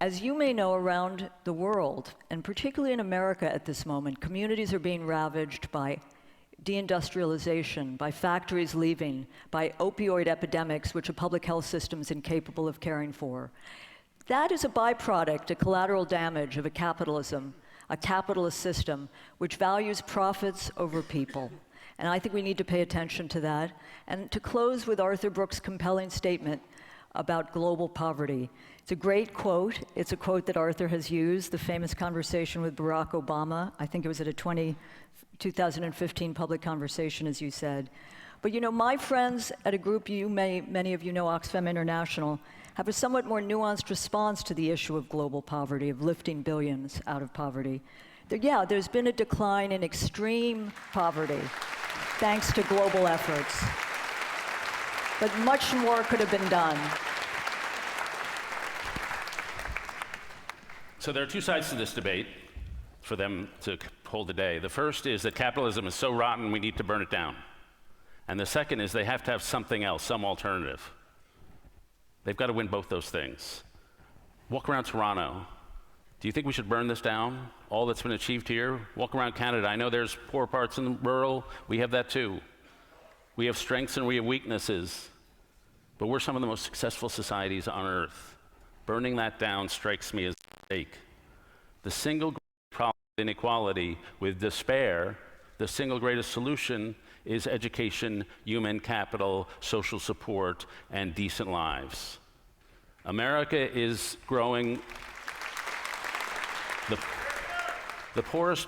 As you may know, around the world, and particularly in America at this moment, communities are being ravaged by deindustrialization, by factories leaving, by opioid epidemics, which a public health system is incapable of caring for. That is a byproduct, a collateral damage of a capitalism, a capitalist system, which values profits over people. And I think we need to pay attention to that. And to close with Arthur Brooks' compelling statement about global poverty. It's a great quote. It's a quote that Arthur has used, the famous conversation with Barack Obama. I think it was at a 2015 public conversation, as you said. But you know, my friends at a group many of you know, Oxfam International, have a somewhat more nuanced response to the issue of global poverty, of lifting billions out of poverty. Yeah, there's been a decline in extreme poverty, thanks to global efforts. But much more could have been done. So there are two sides to this debate for them to hold today. The first is that capitalism is so rotten we need to burn it down. And the second is they have to have something else, some alternative. They've got to win both those things. Walk around Toronto. Do you think we should burn this down? All that's been achieved here? Walk around Canada. I know there's poor parts in the rural. We have that too. We have strengths and we have weaknesses. But we're some of the most successful societies on earth. Burning that down strikes me as a mistake. The single greatest problem with inequality, with despair, the single greatest solution is education, human capital, social support, and decent lives. America is growing. The poorest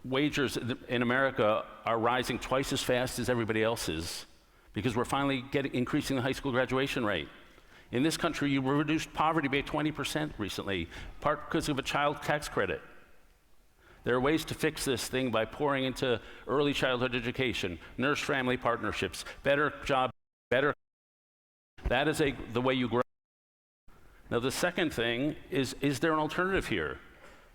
wagers in America are rising twice as fast as everybody else's because we're finally increasing the high school graduation rate. In this country, you reduced poverty by 20% recently, part because of a child tax credit. There are ways to fix this thing by pouring into early childhood education, nurse-family partnerships, better job, better. That is the way you grow. Now, the second thing is there an alternative here?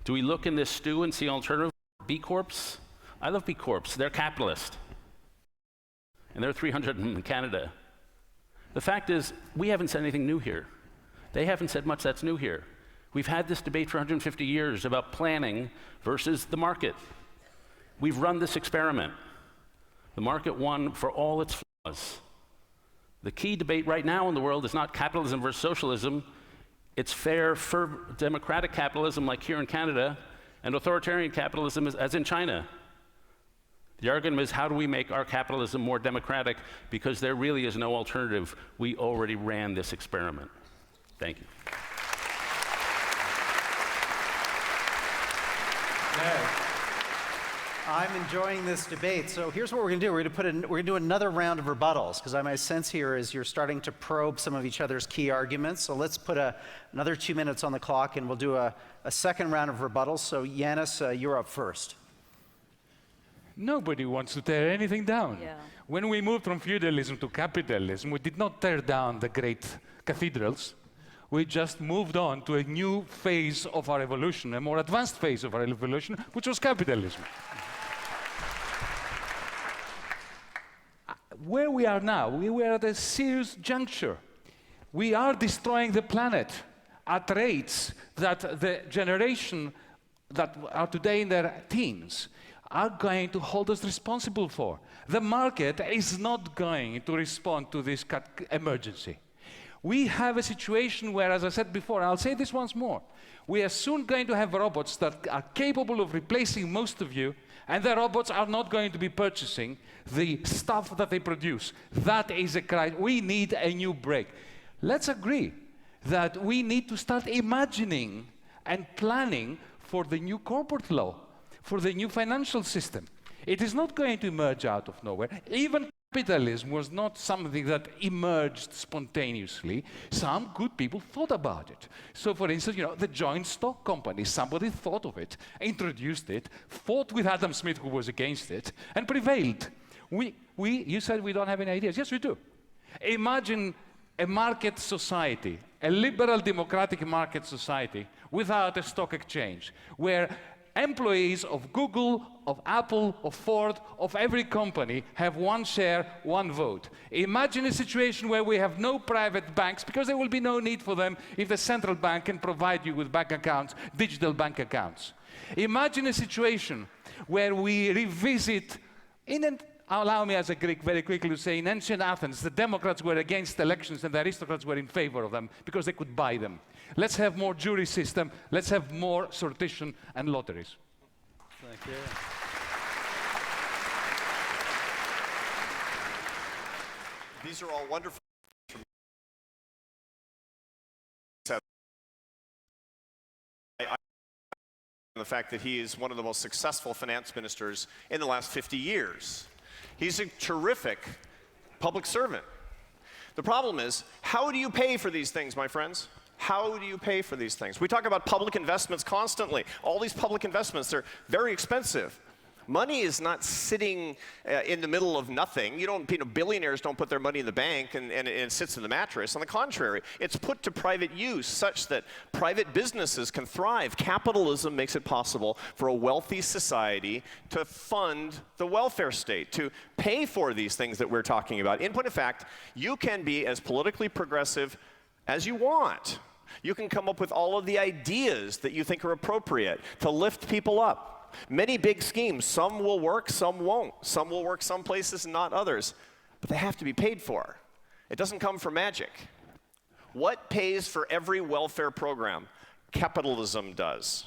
Do we look in this stew and see an alternative? B Corps? I love B Corps. They're capitalist. And there are 300 in Canada. The fact is, we haven't said anything new here. They haven't said much that's new here. We've had this debate for 150 years about planning versus the market. We've run this experiment. The market won for all its flaws. The key debate right now in the world is not capitalism versus socialism. It's fair for democratic capitalism like here in Canada and authoritarian capitalism as in China. The argument is, how do we make our capitalism more democratic? Because there really is no alternative. We already ran this experiment. Thank you. Okay. I'm enjoying this debate. So here's what we're going to do. We're going to do another round of rebuttals, because my sense here is you're starting to probe some of each other's key arguments. So let's put another 2 minutes on the clock, and we'll do a second round of rebuttals. So Yanis, you're up first. Nobody wants to tear anything down. Yeah. When we moved from feudalism to capitalism, we did not tear down the great cathedrals. We just moved on to a new phase of our evolution, a more advanced phase of our evolution, which was capitalism. Where we are now, we were at a serious juncture. We are destroying the planet at rates that the generation that are today in their teens are going to hold us responsible for. The market is not going to respond to this emergency. We have a situation where, as I said before, I'll say this once more, we are soon going to have robots that are capable of replacing most of you, and the robots are not going to be purchasing the stuff that they produce. That is a crisis. We need a new break. Let's agree that we need to start imagining and planning for the new corporate law, for the new financial system. It is not going to emerge out of nowhere. Even capitalism was not something that emerged spontaneously. Some good people thought about it. So, for instance, the joint stock company, somebody thought of it, introduced it, fought with Adam Smith, who was against it, and prevailed. You said we don't have any ideas. Yes, we do. Imagine a market society, a liberal democratic market society without a stock exchange, where employees of Google, of Apple, of Ford, of every company have one share, one vote. Imagine a situation where we have no private banks, because there will be no need for them if the central bank can provide you with bank accounts, digital bank accounts. Imagine a situation where we revisit, allow me as a Greek very quickly to say, in ancient Athens, the Democrats were against elections and the aristocrats were in favor of them because they could buy them. Let's have more jury system. Let's have more sortition and lotteries. Thank you. These are all wonderful. The fact that he is one of the most successful finance ministers in the last 50 years. He's a terrific public servant. The problem is, how do you pay for these things, my friends? How do you pay for these things? We talk about public investments constantly. All these public investments, they're very expensive. Money is not sitting in the middle of nothing. Billionaires don't put their money in the bank and it sits in the mattress. On the contrary, it's put to private use such that private businesses can thrive. Capitalism makes it possible for a wealthy society to fund the welfare state, to pay for these things that we're talking about. In point of fact, you can be as politically progressive as you want. You can come up with all of the ideas that you think are appropriate to lift people up. Many big schemes, some will work, some won't. Some will work some places and not others, but they have to be paid for. It doesn't come from magic. What pays for every welfare program? Capitalism does.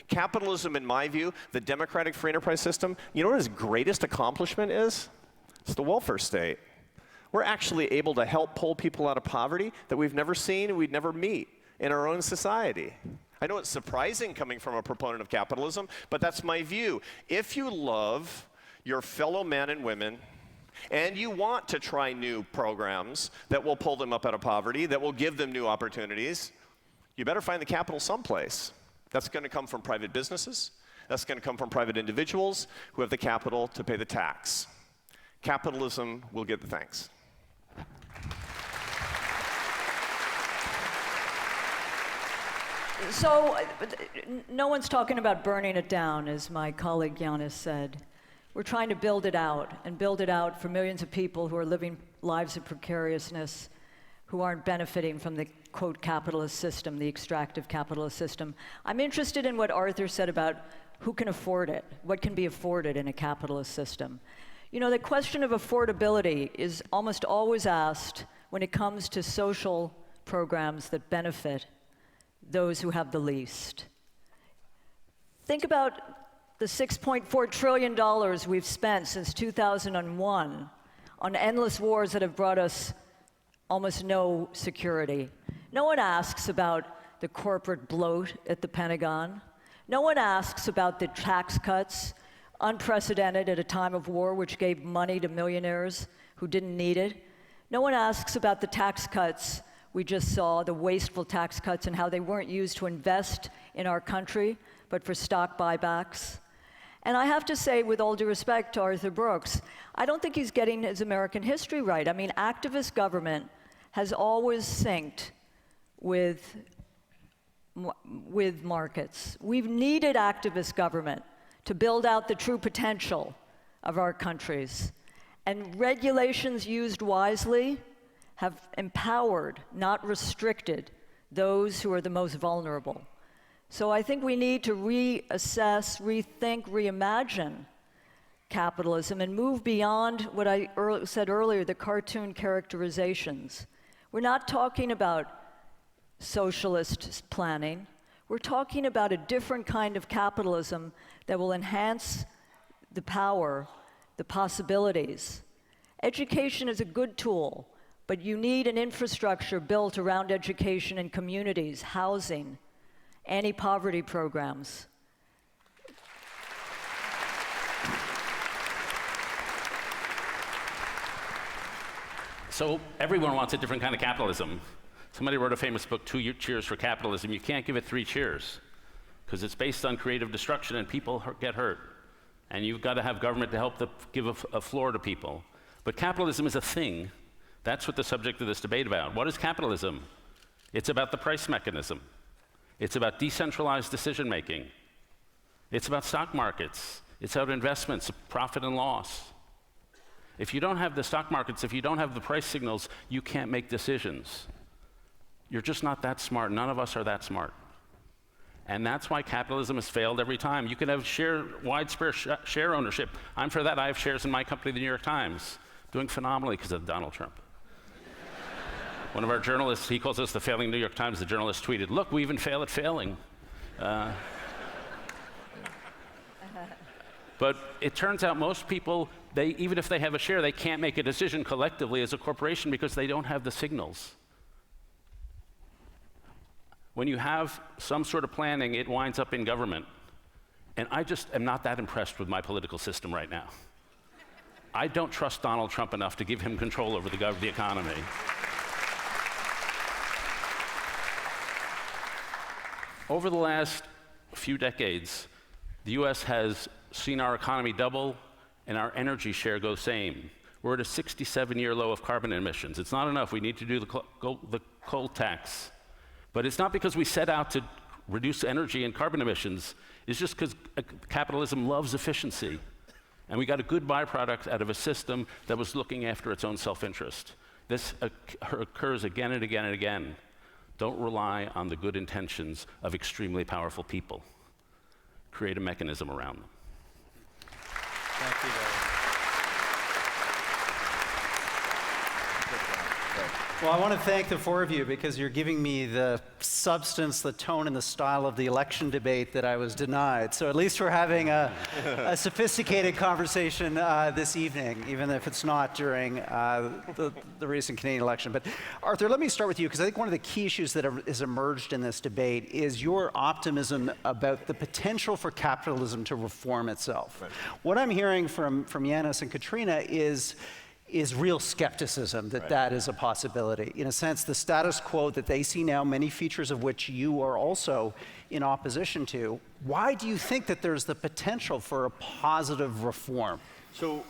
Capitalism, in my view, the democratic free enterprise system, you know what its greatest accomplishment is? It's the welfare state. We're actually able to help pull people out of poverty that we've never seen and we'd never meet in our own society. I know it's surprising coming from a proponent of capitalism, but that's my view. If you love your fellow men and women, and you want to try new programs that will pull them up out of poverty, that will give them new opportunities, you better find the capital someplace. That's going to come from private businesses. That's going to come from private individuals who have the capital to pay the tax. Capitalism will get the thanks. So, no one's talking about burning it down, as my colleague Yanis said. We're trying to build it out, and build it out for millions of people who are living lives of precariousness, who aren't benefiting from the, quote, capitalist system, the extractive capitalist system. I'm interested in what Arthur said about who can afford it, what can be afforded in a capitalist system. You know, the question of affordability is almost always asked when it comes to social programs that benefit those who have the least. Think about the $6.4 trillion we've spent since 2001 on endless wars that have brought us almost no security. No one asks about the corporate bloat at the Pentagon. No one asks about the tax cuts, unprecedented at a time of war, which gave money to millionaires who didn't need it. No one asks about the tax cuts we just saw, the wasteful tax cuts, and how they weren't used to invest in our country, but for stock buybacks. And I have to say, with all due respect to Arthur Brooks, I don't think he's getting his American history right. I mean, activist government has always synced with markets. We've needed activist government to build out the true potential of our countries. And regulations used wisely have empowered, not restricted, those who are the most vulnerable. So I think we need to reassess, rethink, reimagine capitalism and move beyond what I said earlier, the cartoon characterizations. We're not talking about socialist planning. We're talking about a different kind of capitalism that will enhance the power, the possibilities. Education is a good tool, but you need an infrastructure built around education in communities, housing, anti-poverty programs. So everyone wants a different kind of capitalism. Somebody wrote a famous book, 2 Cheers for Capitalism. You can't give it 3 cheers, because it's based on creative destruction and people get hurt. And you've got to have government to help give a floor to people. But capitalism is a thing. That's what the subject of this debate about. What is capitalism? It's about the price mechanism. It's about decentralized decision-making. It's about stock markets. It's about investments, profit and loss. If you don't have the stock markets, if you don't have the price signals, you can't make decisions. You're just not that smart. None of us are that smart. And that's why capitalism has failed every time. You can have widespread share ownership. I'm for that. I have shares in my company, the New York Times, doing phenomenally because of Donald Trump. One of our journalists, he calls us the failing New York Times. The journalist tweeted, "Look, we even fail at failing." But it turns out most people, even if they have a share, they can't make a decision collectively as a corporation because they don't have the signals. When you have some sort of planning, it winds up in government. And I just am not that impressed with my political system right now. I don't trust Donald Trump enough to give him control over the economy. Over the last few decades, the US has seen our economy double and our energy share go same. We're at a 67-year low of carbon emissions. It's not enough. We need to do the coal tax. But it's not because we set out to reduce energy and carbon emissions. It's just because capitalism loves efficiency. And we got a good byproduct out of a system that was looking after its own self-interest. This occurs again and again and again. Don't rely on the good intentions of extremely powerful people. Create a mechanism around them. Thank you very much. Well, I want to thank the four of you because you're giving me the substance, the tone, and the style of the election debate that I was denied. So at least we're having a sophisticated conversation this evening, even if it's not during the recent Canadian election. But Arthur, let me start with you, because I think one of the key issues that has emerged in this debate is your optimism about the potential for capitalism to reform itself. Right. What I'm hearing from Yanis and Katrina is real skepticism that that is a possibility. In a sense, the status quo that they see now, many features of which you are also in opposition to, why do you think that there's the potential for a positive reform? So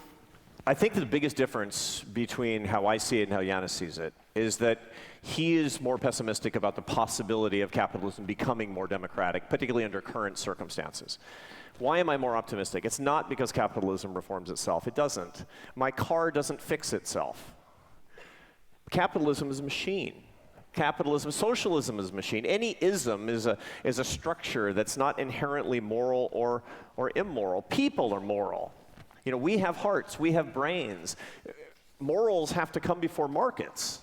I think that the biggest difference between how I see it and how Yanis sees it is that he is more pessimistic about the possibility of capitalism becoming more democratic, particularly under current circumstances. Why am I more optimistic? It's not because capitalism reforms itself. It doesn't. My car doesn't fix itself. Capitalism is a machine. Capitalism, socialism is a machine. Any ism is a structure that's not inherently moral or immoral. People are moral. You know, we have hearts, we have brains. Morals have to come before markets.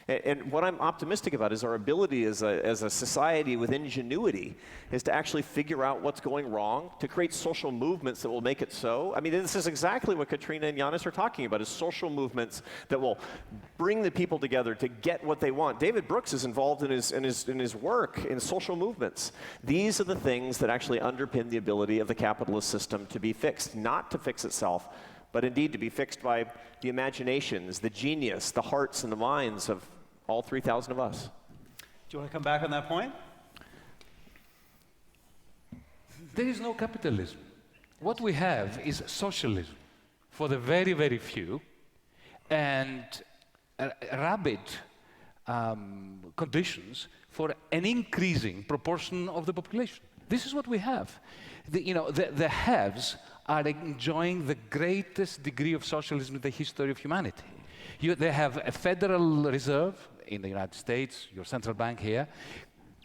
And what I'm optimistic about is our ability as a society with ingenuity is to actually figure out what's going wrong, to create social movements that will make it so. I mean, this is exactly what Katrina and Yanis are talking about, is social movements that will bring the people together to get what they want. David Brooks is involved in his work in social movements. These are the things that actually underpin the ability of the capitalist system to be fixed, not to fix itself, but indeed to be fixed by the imaginations, the genius, the hearts and the minds of all 3,000 of us. Do you want to come back on that point? There is no capitalism. What we have is socialism for the very, very few, and rabid conditions for an increasing proportion of the population. This is what we have. The haves are enjoying the greatest degree of socialism in the history of humanity. They have a Federal Reserve in the United States, your central bank here,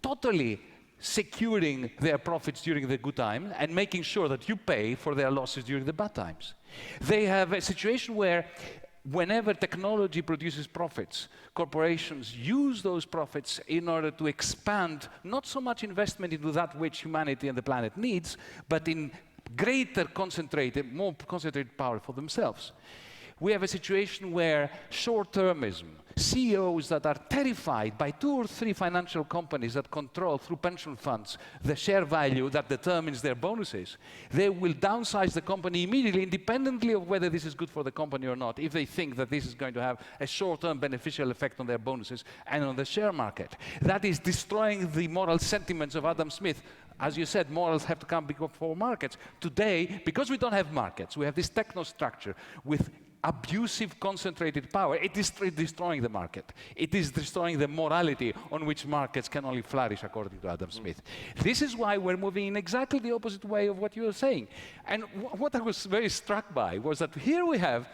totally securing their profits during the good time and making sure that you pay for their losses during the bad times. They have a situation where whenever technology produces profits, corporations use those profits in order to expand not so much investment into that which humanity and the planet needs, but in more concentrated power for themselves. We have a situation where short-termism, CEOs that are terrified by 2 or 3 financial companies that control through pension funds the share value that determines their bonuses, they will downsize the company immediately, independently of whether this is good for the company or not, if they think that this is going to have a short-term beneficial effect on their bonuses and on the share market. That is destroying the moral sentiments of Adam Smith. As you said, morals have to come before markets. Today, because we don't have markets, we have this technostructure with abusive concentrated power. It is destroying the market. It is destroying the morality on which markets can only flourish, according to Adam Smith. This is why we're moving in exactly the opposite way of what you were saying. And what I was very struck by was that here we have,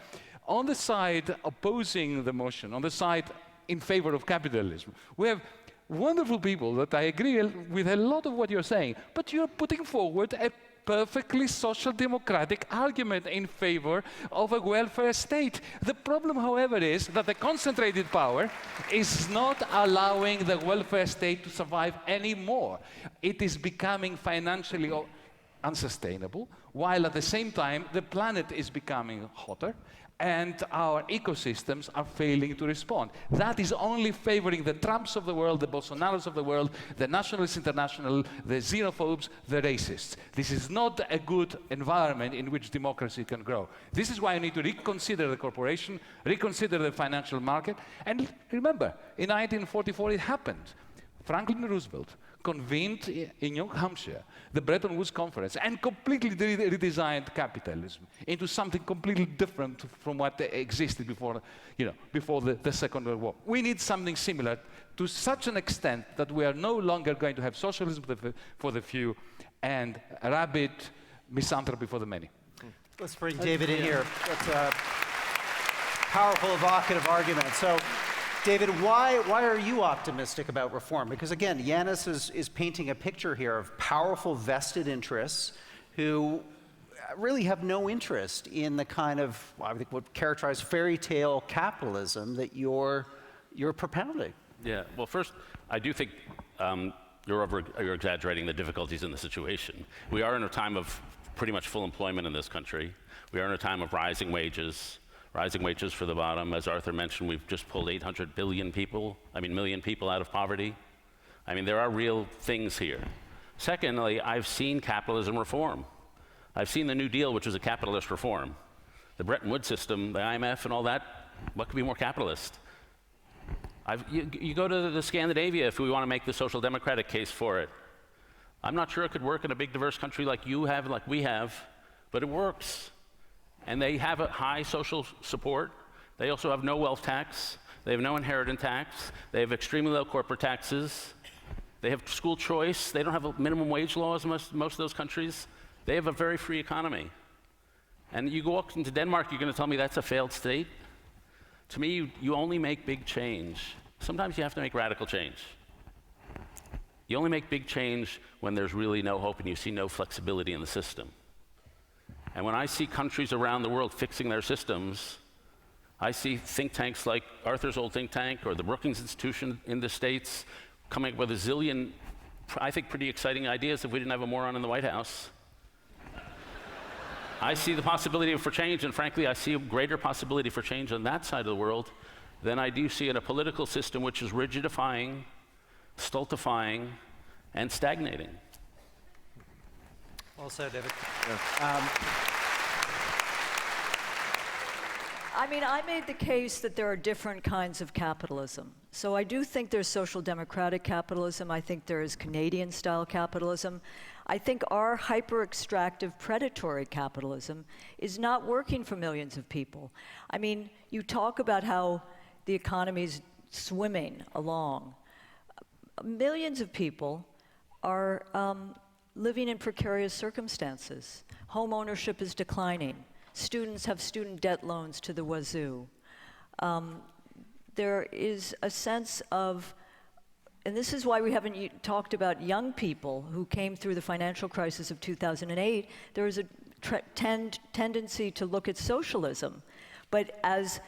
on the side opposing the motion, on the side in favor of capitalism, we have wonderful people that I agree with a lot of what you're saying, but you're putting forward a perfectly social democratic argument in favor of a welfare state. The problem, however, is that the concentrated power is not allowing the welfare state to survive anymore. It is becoming financially unsustainable, while at the same time the planet is becoming hotter and our ecosystems are failing to respond. That is only favoring the Trumps of the world, the Bolsonaros of the world, the Nationalists International, the xenophobes, the racists. This is not a good environment in which democracy can grow. This is why you need to reconsider the corporation, reconsider the financial market. And remember, in 1944 it happened. Franklin Roosevelt convened in New Hampshire the Bretton Woods Conference and completely redesigned capitalism into something completely different from what existed before, before the Second World War. We need something similar to such an extent that we are no longer going to have socialism for the few and rabid misanthropy for the many. Let's bring David in here. That's a powerful, evocative argument. So David, why are you optimistic about reform? Because again, Yanis is painting a picture here of powerful vested interests who really have no interest in the kind of, I think, what characterize fairy tale capitalism that you're propounding. Yeah, well, first, I do think you're exaggerating the difficulties in the situation. We are in a time of pretty much full employment in this country. We are in a time of rising wages for the bottom. As Arthur mentioned, we've just pulled 800 million people out of poverty. I mean, there are real things here. Secondly, I've seen capitalism reform. I've seen the New Deal, which was a capitalist reform. The Bretton Woods system, the IMF and all that, what could be more capitalist? You go to the Scandinavia if we want to make the social democratic case for it. I'm not sure it could work in a big diverse country like you have, like we have, but it works. And they have a high social support. They also have no wealth tax. They have no inheritance tax. They have extremely low corporate taxes. They have school choice. They don't have minimum wage laws in most of those countries. They have a very free economy. And you go up into Denmark, you're going to tell me that's a failed state? To me, you only make big change. Sometimes you have to make radical change. You only make big change when there's really no hope and you see no flexibility in the system. And when I see countries around the world fixing their systems, I see think tanks like Arthur's old think tank or the Brookings Institution in the States coming up with a zillion, I think, pretty exciting ideas if we didn't have a moron in the White House. I see the possibility for change, and frankly, I see a greater possibility for change on that side of the world than I do see in a political system which is rigidifying, stultifying, and stagnating. Well said, David. I mean, I made the case that there are different kinds of capitalism. So I do think there's social democratic capitalism. I think there is Canadian-style capitalism. I think our hyper-extractive predatory capitalism is not working for millions of people. I mean, you talk about how the economy's swimming along. Millions of people are living in precarious circumstances. Home ownership is declining. Students have student debt loans to the wazoo. There is a sense of, and this is why we haven't talked about young people who came through the financial crisis of 2008. There is a tendency to look at socialism. But as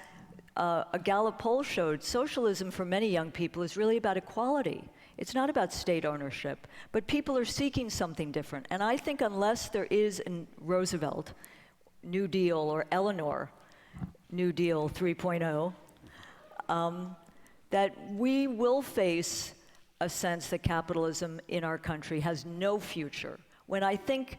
a Gallup poll showed, socialism for many young people is really about equality. It's not about state ownership. But people are seeking something different. And I think unless there is a Roosevelt New Deal or Eleanor New Deal 3.0, that we will face a sense that capitalism in our country has no future. When I think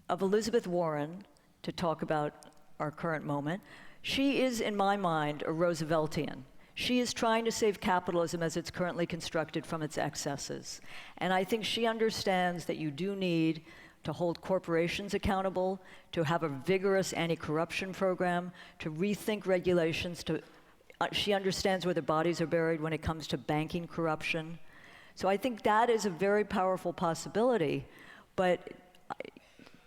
of Elizabeth Warren, to talk about our current moment, she is, in my mind, a Rooseveltian. She is trying to save capitalism as it's currently constructed from its excesses. And I think she understands that you do need to hold corporations accountable, to have a vigorous anti-corruption program, to rethink regulations. She understands where the bodies are buried when it comes to banking corruption. So I think that is a very powerful possibility, but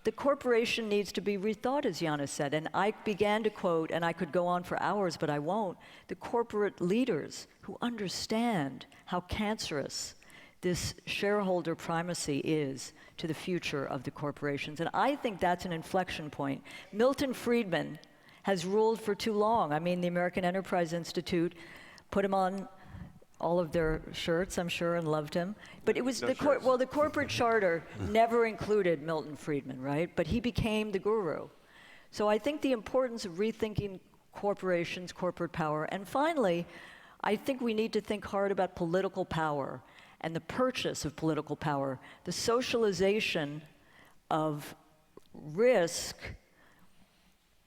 the corporation needs to be rethought, as Yanis said. And I began to quote, and I could go on for hours, but I won't, the corporate leaders who understand how cancerous this shareholder primacy is to the future of the corporations. And I think that's an inflection point. Milton Friedman has ruled for too long. I mean, the American Enterprise Institute put him on all of their shirts, I'm sure, and loved him. But it was the corporate charter never included Milton Friedman, right? But he became the guru. So I think the importance of rethinking corporations, corporate power. And finally, I think we need to think hard about political power and the purchase of political power, the socialization of risk,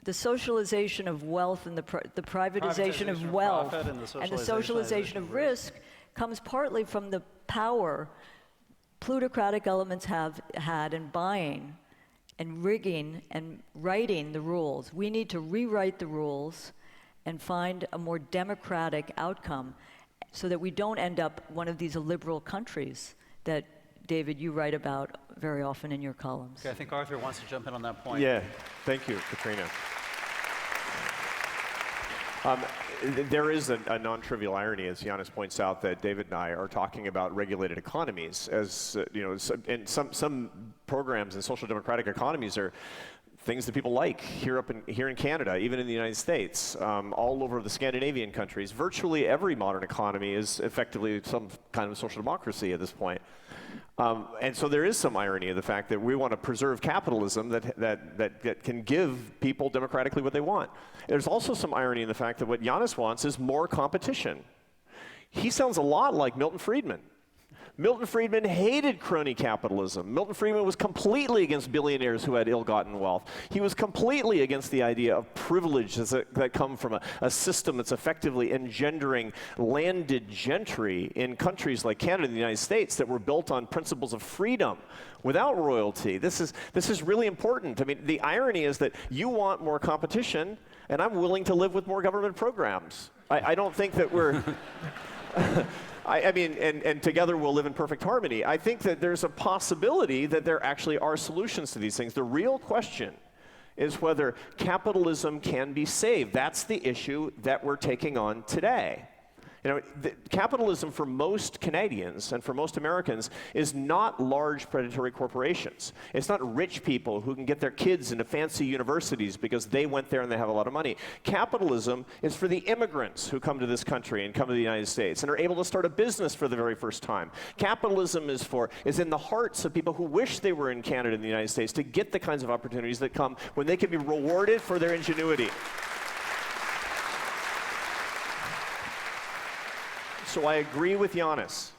the socialization of wealth and the privatization of wealth and the socialization of risk comes partly from the power plutocratic elements have had in buying and rigging and writing the rules. We need to rewrite the rules and find a more democratic outcome so that we don't end up one of these illiberal countries that, David, you write about very often in your columns. Okay, I think Arthur wants to jump in on that point. Yeah, thank you, Katrina. There is a non-trivial irony, as Yanis points out, that David and I are talking about regulated economies. As and some programs in social democratic economies are things that people like here in Canada, even in the United States, all over the Scandinavian countries. Virtually every modern economy is effectively some kind of social democracy at this point. And so there is some irony in the fact that we want to preserve capitalism that can give people democratically what they want. There's also some irony in the fact that what Yanis wants is more competition. He sounds a lot like Milton Friedman. Milton Friedman hated crony capitalism. Milton Friedman was completely against billionaires who had ill-gotten wealth. He was completely against the idea of privileges that come from a system that's effectively engendering landed gentry in countries like Canada and the United States that were built on principles of freedom without royalty. This is really important. I mean, the irony is that you want more competition, and I'm willing to live with more government programs. I don't think that we're... I mean, and together we'll live in perfect harmony. I think that there's a possibility that there actually are solutions to these things. The real question is whether capitalism can be saved. That's the issue that we're taking on today. Capitalism for most Canadians and for most Americans is not large predatory corporations. It's not rich people who can get their kids into fancy universities because they went there and they have a lot of money. Capitalism is for the immigrants who come to this country and come to the United States and are able to start a business for the very first time. Capitalism is in the hearts of people who wish they were in Canada and the United States to get the kinds of opportunities that come when they can be rewarded for their ingenuity. So I agree with Yanis.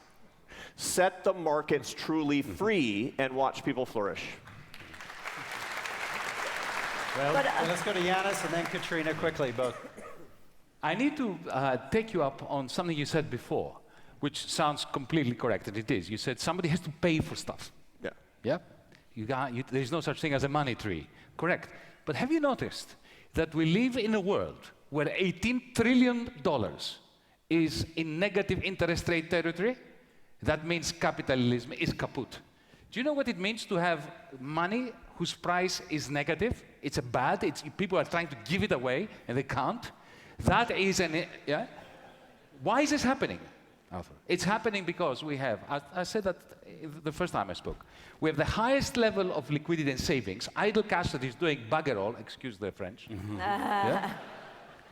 Set the markets truly free and watch people flourish. Well, let's go to Yanis and then Katrina quickly, both. I need to take you up on something you said before, which sounds completely correct, and it is. You said somebody has to pay for stuff. Yeah. Yeah? There's no such thing as a money tree. Correct. But have you noticed that we live in a world where $18 trillion is in negative interest rate territory? That means capitalism is kaput. Do you know what it means to have money whose price is negative? It's people are trying to give it away and they can't. That is yeah? Why is this happening, Arthur? It's happening because we have, I said that the first time I spoke, we have the highest level of liquidity and savings, idle cash that is doing bugger all, excuse the French. Yeah?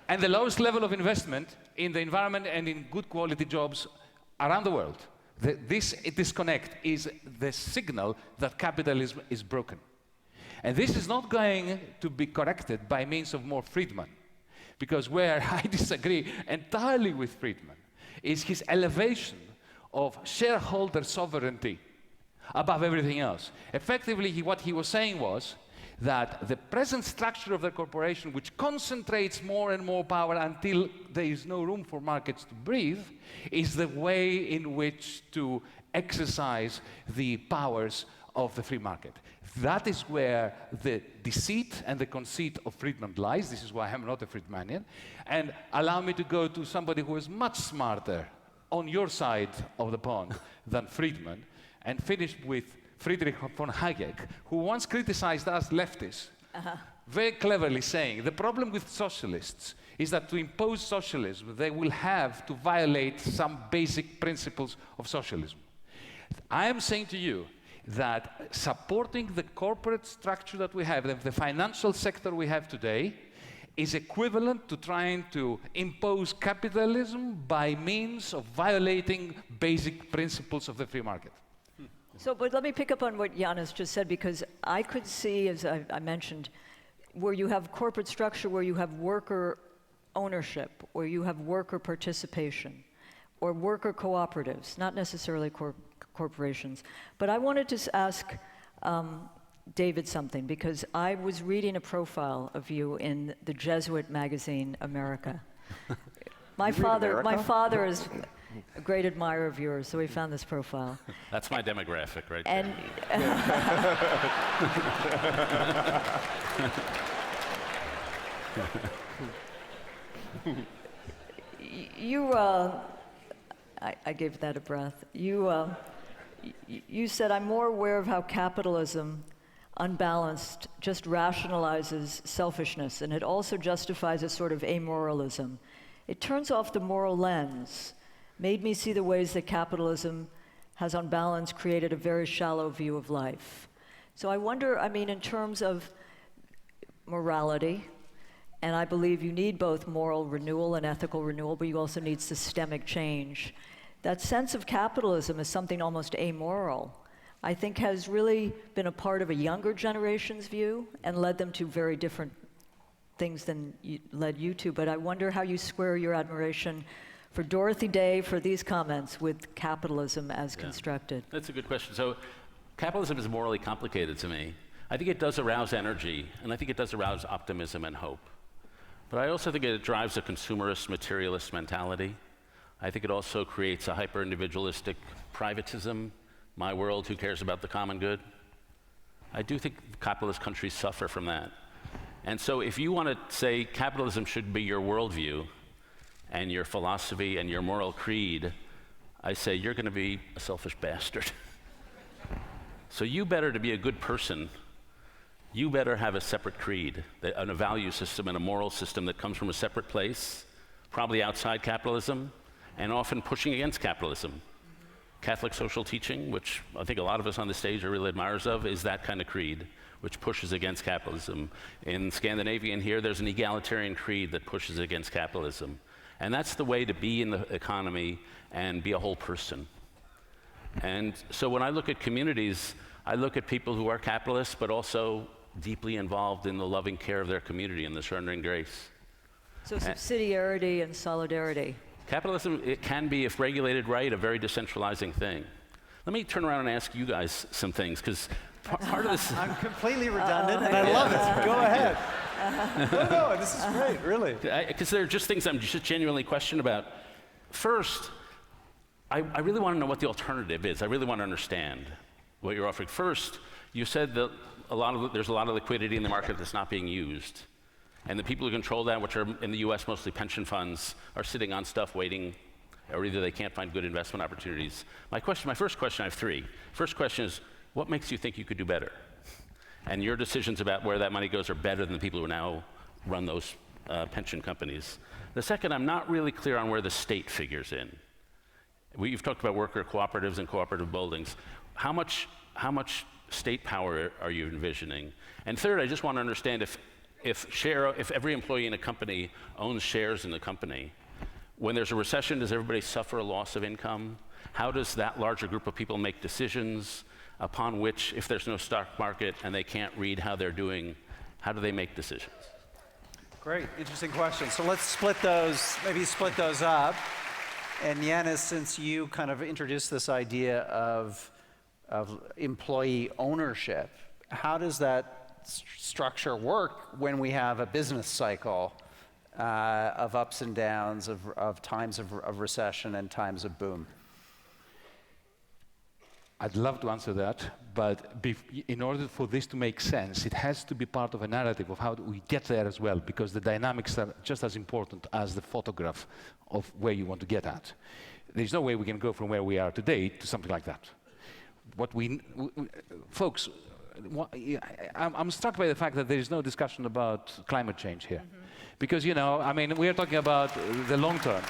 And the lowest level of investment in the environment and in good quality jobs around the world. This disconnect is the signal that capitalism is broken. And this is not going to be corrected by means of more Friedman. Because where I disagree entirely with Friedman is his elevation of shareholder sovereignty above everything else. Effectively, what he was saying was that the present structure of the corporation, which concentrates more and more power until there is no room for markets to breathe, is the way in which to exercise the powers of the free market. That is where the deceit and the conceit of Friedman lies. This is why I'm not a Friedmanian. And allow me to go to somebody who is much smarter on your side of the pond than Friedman, and finish with Friedrich von Hayek, who once criticized us leftists, very cleverly saying, the problem with socialists is that to impose socialism, they will have to violate some basic principles of socialism. I am saying to you that supporting the corporate structure that we have, the financial sector we have today, is equivalent to trying to impose capitalism by means of violating basic principles of the free market. But let me pick up on what Yanis just said, because I could see, as I mentioned, where you have corporate structure, where you have worker ownership, where you have worker participation, or worker cooperatives, not necessarily corporations. But I wanted to ask David something, because I was reading a profile of you in the Jesuit magazine, America. My father is a great admirer of yours, so we found this profile. That's my demographic right and I gave that a breath. You said, I'm more aware of how capitalism unbalanced, just rationalizes selfishness, and it also justifies a sort of amoralism. It turns off the moral lens, made me see the ways that capitalism has on balance created a very shallow view of life. So I wonder, I mean, in terms of morality, and I believe you need both moral renewal and ethical renewal, but you also need systemic change. That sense of capitalism as something almost amoral, I think has really been a part of a younger generation's view and led them to very different things than led you to. But I wonder how you square your admiration for Dorothy Day for these comments with capitalism as constructed. That's a good question. So capitalism is morally complicated to me. I think it does arouse energy, and I think it does arouse optimism and hope. But I also think it drives a consumerist, materialist mentality. I think it also creates a hyper-individualistic privatism. My world, who cares about the common good? I do think capitalist countries suffer from that. And so if you want to say capitalism should be your worldview and your philosophy and your moral creed, I say you're going to be a selfish bastard. So you better, to be a good person, you better have a separate creed, and a value system and a moral system that comes from a separate place, probably outside capitalism, and often pushing against capitalism. Catholic social teaching, which I think a lot of us on the stage are really admirers of, is that kind of creed, which pushes against capitalism. In Scandinavian here, there's an egalitarian creed that pushes against capitalism. And that's the way to be in the economy and be a whole person. And so when I look at communities, I look at people who are capitalists, but also deeply involved in the loving care of their community and the surrendering grace. So subsidiarity and solidarity. Capitalism, it can be, if regulated right, a very decentralizing thing. Let me turn around and ask you guys some things, because part of this... I'm completely redundant, and I love it. Go ahead. No, this is great, really. Because there are just things I'm just genuinely questioned about. First, I really want to know what the alternative is. I really want to understand what you're offering. First, you said that there's a lot of liquidity in the market that's not being used. And the people who control that, which are in the US mostly pension funds, are sitting on stuff waiting, or either they can't find good investment opportunities. My first question, I have three. First question is, what makes you think you could do better? And your decisions about where that money goes are better than the people who now run those pension companies. The second, I'm not really clear on where the state figures in. You've talked about worker cooperatives and cooperative buildings. How much state power are you envisioning? And third, I just want to understand if every employee in a company owns shares in the company, when there's a recession, does everybody suffer a loss of income? How does that larger group of people make decisions upon which, if there's no stock market and they can't read how they're doing, how do they make decisions? Great, interesting question. So let's split those up. And Yanis, since you kind of introduced this idea of employee ownership, how does that structure work when we have a business cycle of ups and downs, of times of recession and times of boom? I'd love to answer that, but in order for this to make sense, it has to be part of a narrative of how we get there as well, because the dynamics are just as important as the photograph of where you want to get at. There's no way we can go from where we are today to something like that. Folks, I'm struck by the fact that there is no discussion about climate change here. Because, we are talking about the long term.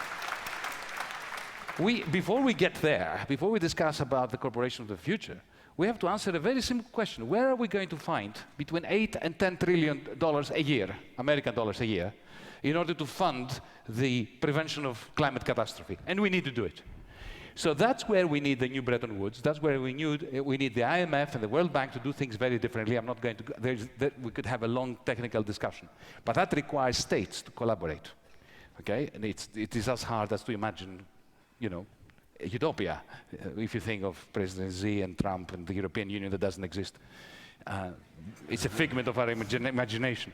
Before we get there, before we discuss about the corporation of the future, we have to answer a very simple question. Where are we going to find between $8 and $10 trillion a year, American dollars a year, in order to fund the prevention of climate catastrophe? And we need to do it. So that's where we need the new Bretton Woods. That's where we need the IMF and the World Bank to do things very differently. I'm not going to we could have a long technical discussion. But that requires states to collaborate. Okay? And it is as hard as to imagine, utopia, if you think of President Xi and Trump and the European Union that doesn't exist. It's a figment of our imagination.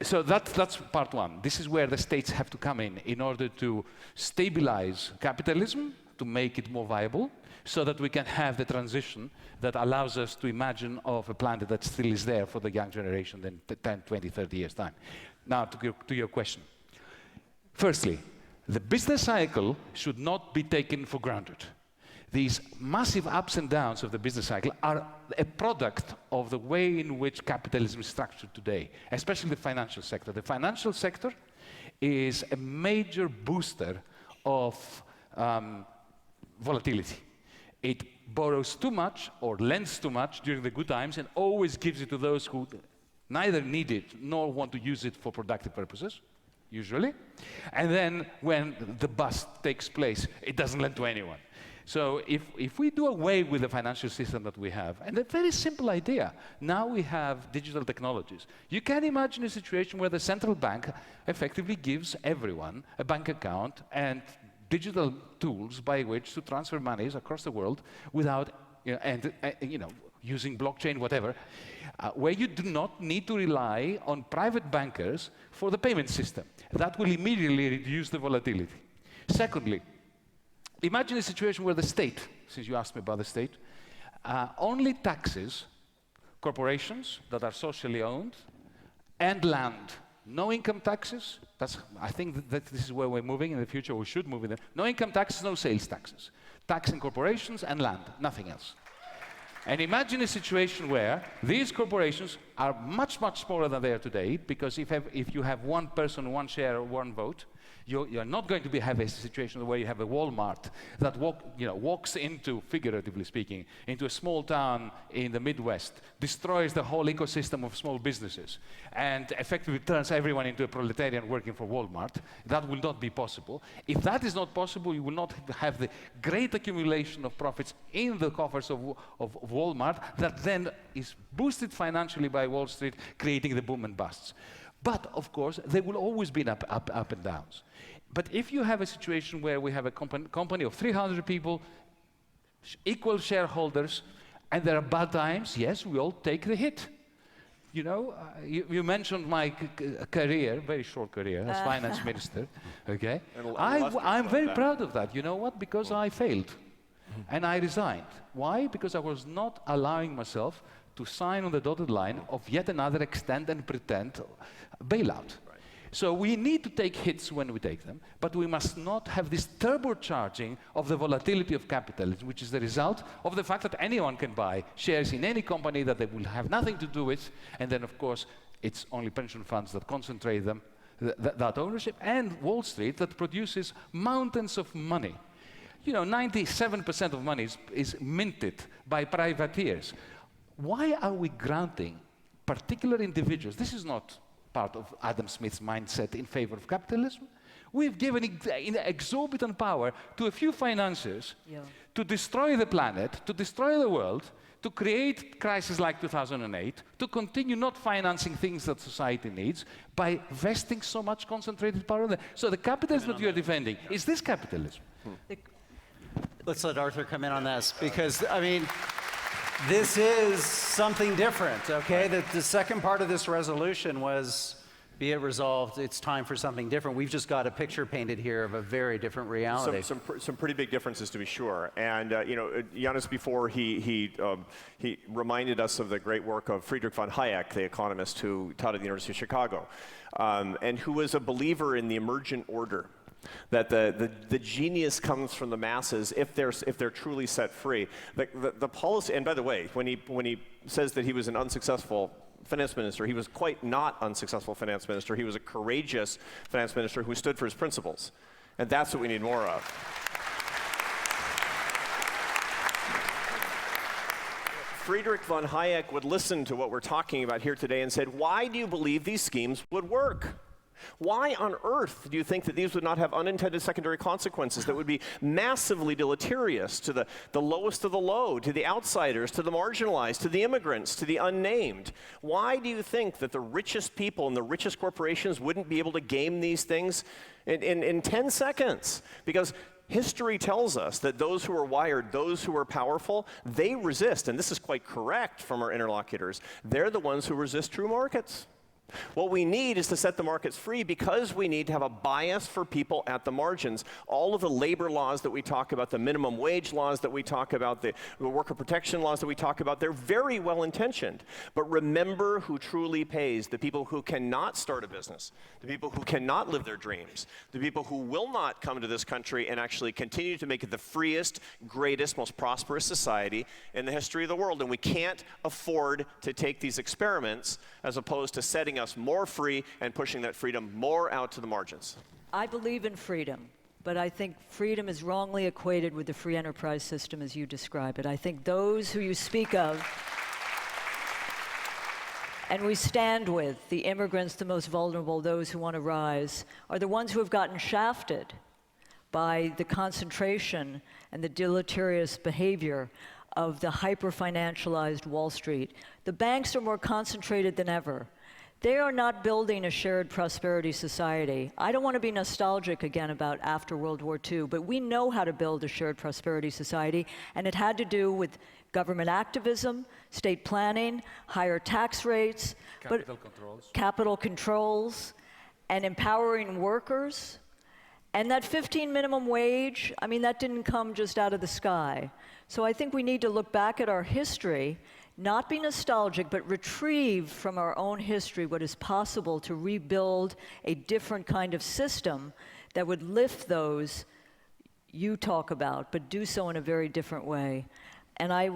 So that's part one. This is where the states have to come in order to stabilize capitalism, to make it more viable, so that we can have the transition that allows us to imagine of a planet that still is there for the young generation in 10, 20, 30 years' time. Now, to your question. Firstly, the business cycle should not be taken for granted. these massive ups and downs of the business cycle are a product of the way in which capitalism is structured today, especially the financial sector. The financial sector is a major booster of volatility. It borrows too much or lends too much during the good times and always gives it to those who neither need it nor want to use it for productive purposes, usually. And then when the bust takes place, it doesn't lend to anyone. So if we do away with the financial system that we have, and a very simple idea, now we have digital technologies. You can imagine a situation where the central bank effectively gives everyone a bank account and digital tools by which to transfer monies across the world without, using blockchain, whatever, where you do not need to rely on private bankers for the payment system. That will immediately reduce the volatility. Secondly, imagine a situation where the state, since you asked me about the state, only taxes corporations that are socially owned and land. No income taxes. I think that this is where we're moving in the future. We should move in there. No income taxes, no sales taxes. Taxing corporations and land, nothing else. And imagine a situation where these corporations are much, much smaller than they are today, because if you have one person, one share, or one vote, you're not going to have a situation where you have a Walmart that walks into, figuratively speaking, into a small town in the Midwest, destroys the whole ecosystem of small businesses, and effectively turns everyone into a proletarian working for Walmart. That will not be possible. If that is not possible, you will not have the great accumulation of profits in the coffers of Walmart that then is boosted financially by Wall Street, creating the boom and busts. But, of course, there will always be up and downs. But if you have a situation where we have a company of 300 people, equal shareholders, and there are bad times, yes, we all take the hit. You know, you mentioned my career, very short career, as finance minister, okay? I'm very proud of that. You know what? Because I failed, and I resigned. Why? Because I was not allowing myself to sign on the dotted line of yet another extend and pretend bailout. Right. So we need to take hits when we take them, but we must not have this turbocharging of the volatility of capitalism, which is the result of the fact that anyone can buy shares in any company that they will have nothing to do with, and then, of course, it's only pension funds that concentrate them, that ownership, and Wall Street that produces mountains of money. You know, 97% of money is minted by privateers. Why are we granting particular individuals? This is not part of Adam Smith's mindset in favor of capitalism. We've given exorbitant power to a few financiers to destroy the planet, to destroy the world, to create crises like 2008, to continue not financing things that society needs by vesting so much concentrated power in there. So the capitalism that you're defending, is this capitalism? Let's let Arthur come in on this, because, I mean, this is something different, okay? The second part of this resolution was, be it resolved, it's time for something different. We've just got a picture painted here of a very different reality. Some pretty big differences, to be sure. And Yanis, before he reminded us of the great work of Friedrich von Hayek, the economist who taught at the University of Chicago, and who was a believer in the emergent order. That the genius comes from the masses if they're truly set free. The policy, and by the way, when he says that he was an unsuccessful finance minister, he was quite not unsuccessful finance minister. He was a courageous finance minister who stood for his principles, and that's what we need more of. Friedrich von Hayek would listen to what we're talking about here today and said, "Why do you believe these schemes would work? Why on earth do you think that these would not have unintended secondary consequences that would be massively deleterious to the lowest of the low, to the outsiders, to the marginalized, to the immigrants, to the unnamed? Why do you think that the richest people and the richest corporations wouldn't be able to game these things in 10 seconds? Because history tells us that those who are wired, those who are powerful, they resist, and this is quite correct from our interlocutors, they're the ones who resist true markets. What we need is to set the markets free because we need to have a bias for people at the margins. All of the labor laws that we talk about, the minimum wage laws that we talk about, the worker protection laws that we talk about, they're very well intentioned. But remember who truly pays: the people who cannot start a business, the people who cannot live their dreams, the people who will not come to this country and actually continue to make it the freest, greatest, most prosperous society in the history of the world. And we can't afford to take these experiments as opposed to setting us more free and pushing that freedom more out to the margins. I believe in freedom, but I think freedom is wrongly equated with the free enterprise system as you describe it. I think those who you speak of, and we stand with, the immigrants, the most vulnerable, those who want to rise, are the ones who have gotten shafted by the concentration and the deleterious behavior of the hyper-financialized Wall Street. The banks are more concentrated than ever. They are not building a shared prosperity society. I don't want to be nostalgic again about after World War II, but we know how to build a shared prosperity society, and it had to do with government activism, state planning, higher tax rates, capital controls, and empowering workers. And that 15 minimum wage, I mean, that didn't come just out of the sky. So I think we need to look back at our history, not be nostalgic, but retrieve from our own history what is possible to rebuild a different kind of system that would lift those you talk about, but do so in a very different way. And I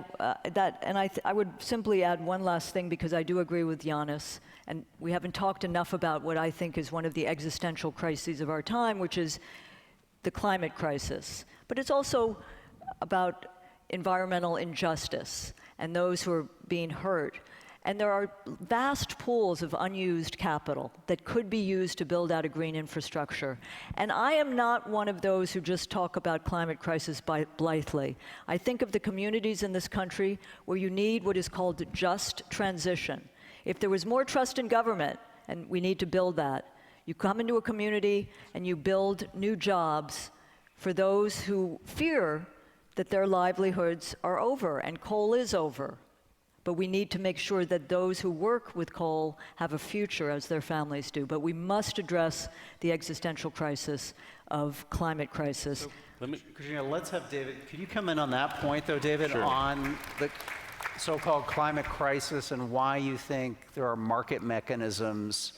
would simply add one last thing, because I do agree with Yanis, and we haven't talked enough about what I think is one of the existential crises of our time, which is the climate crisis. But it's also about environmental injustice and those who are being hurt. And there are vast pools of unused capital that could be used to build out a green infrastructure. And I am not one of those who just talk about climate crisis blithely. I think of the communities in this country where you need what is called just transition. If there was more trust in government, and we need to build that, you come into a community and you build new jobs for those who fear that their livelihoods are over, and coal is over. But we need to make sure that those who work with coal have a future as their families do. But we must address the existential crisis of climate crisis. So, Katrina, let's have David. Could you come in on that point, though, David, Sure. on the so-called climate crisis and why you think there are market mechanisms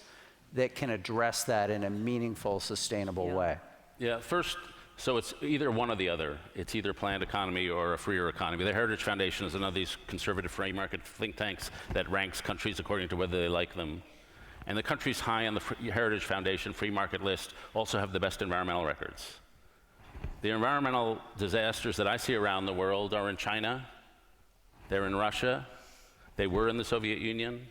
that can address that in a meaningful, sustainable way? Yeah, first, so it's either one or the other. It's either planned economy or a freer economy. The Heritage Foundation is another of these conservative free market think tanks that ranks countries according to whether they like them. And the countries high on the Heritage Foundation free market list also have the best environmental records. The environmental disasters that I see around the world are in China, they're in Russia, they were in the Soviet Union,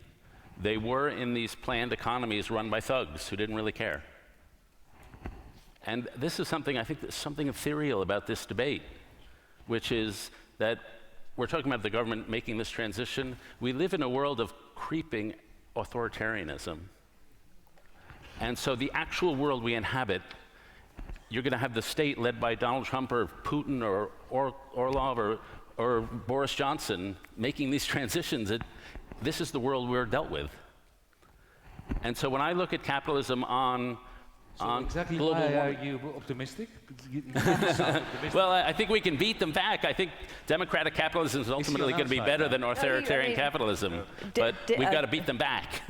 they were in these planned economies run by thugs who didn't really care. And this is something, I think, there's something ethereal about this debate, which is that we're talking about the government making this transition. We live in a world of creeping authoritarianism. And so the actual world we inhabit, you're going to have the state led by Donald Trump or Putin or Orlov or Boris Johnson making these transitions. This is the world we're dealt with. And so when I look at capitalism on exactly global why warming. are you optimistic? Well, I think we can beat them back. I think democratic capitalism is ultimately going to be better than authoritarian capitalism, but we've got to beat them back.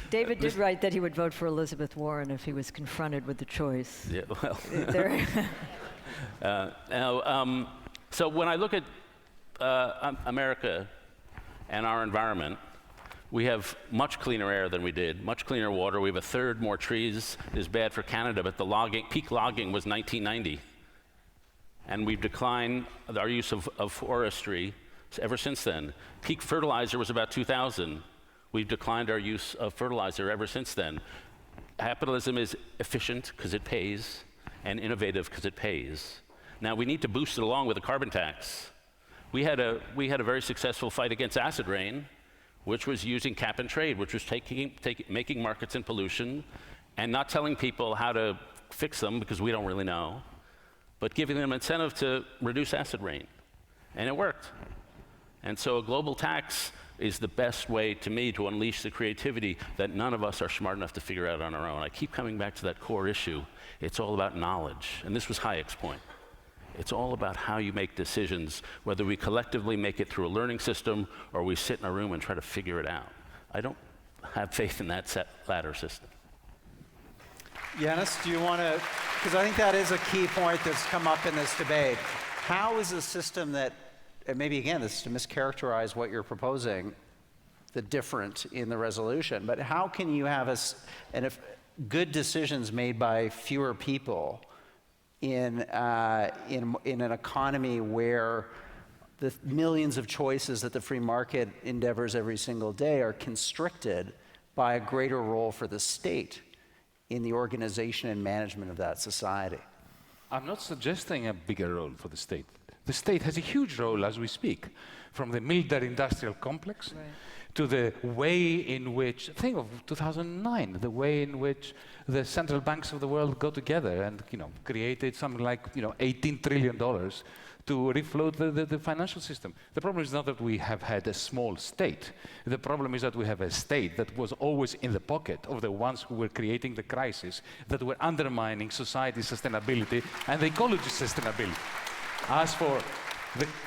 David did write that he would vote for Elizabeth Warren if he was confronted with the choice. Yeah, well. So when I look at America and our environment, we have much cleaner air than we did, much cleaner water. We have a third more trees. It is bad for Canada, but the peak logging was 1990. And we've declined our use of forestry ever since then. Peak fertilizer was about 2000. We've declined our use of fertilizer ever since then. Capitalism is efficient because it pays, and innovative because it pays. Now we need to boost it along with a carbon tax. We had a very successful fight against acid rain, which was using cap and trade, which was making markets in pollution and not telling people how to fix them because we don't really know, but giving them incentive to reduce acid rain. And it worked. And so a global tax is the best way, to me, to unleash the creativity that none of us are smart enough to figure out on our own. I keep coming back to that core issue. It's all about knowledge, and this was Hayek's point. It's all about how you make decisions, whether we collectively make it through a learning system or we sit in a room and try to figure it out. I don't have faith in that latter system. Yanis, do you want to, because I think that is a key point that's come up in this debate. How is a system that, and maybe again, this is to mischaracterize what you're proposing, the different in the resolution, but how can you have good decisions made by fewer people in an economy where the millions of choices that the free market endeavors every single day are constricted by a greater role for the state in the organization and management of that society? I'm not suggesting a bigger role for the state. The state has a huge role as we speak, from the military-industrial complex to the way in which, think of 2009, the way in which the central banks of the world got together and created something like $18 trillion to refloat the financial system. The problem is not that we have had a small state. The problem is that we have a state that was always in the pocket of the ones who were creating the crisis, that were undermining society's sustainability and the ecology's sustainability. As for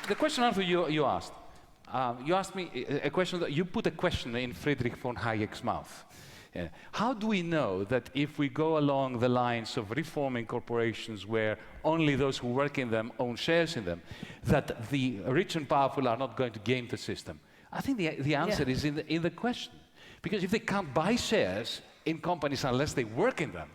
the question, Arthur, you asked me a question that you put a question in Friedrich von Hayek's mouth. How do we know that if we go along the lines of reforming corporations where only those who work in them own shares in them, that the rich and powerful are not going to game the system? I think the answer is in the question. Because if they can't buy shares in companies unless they work in them,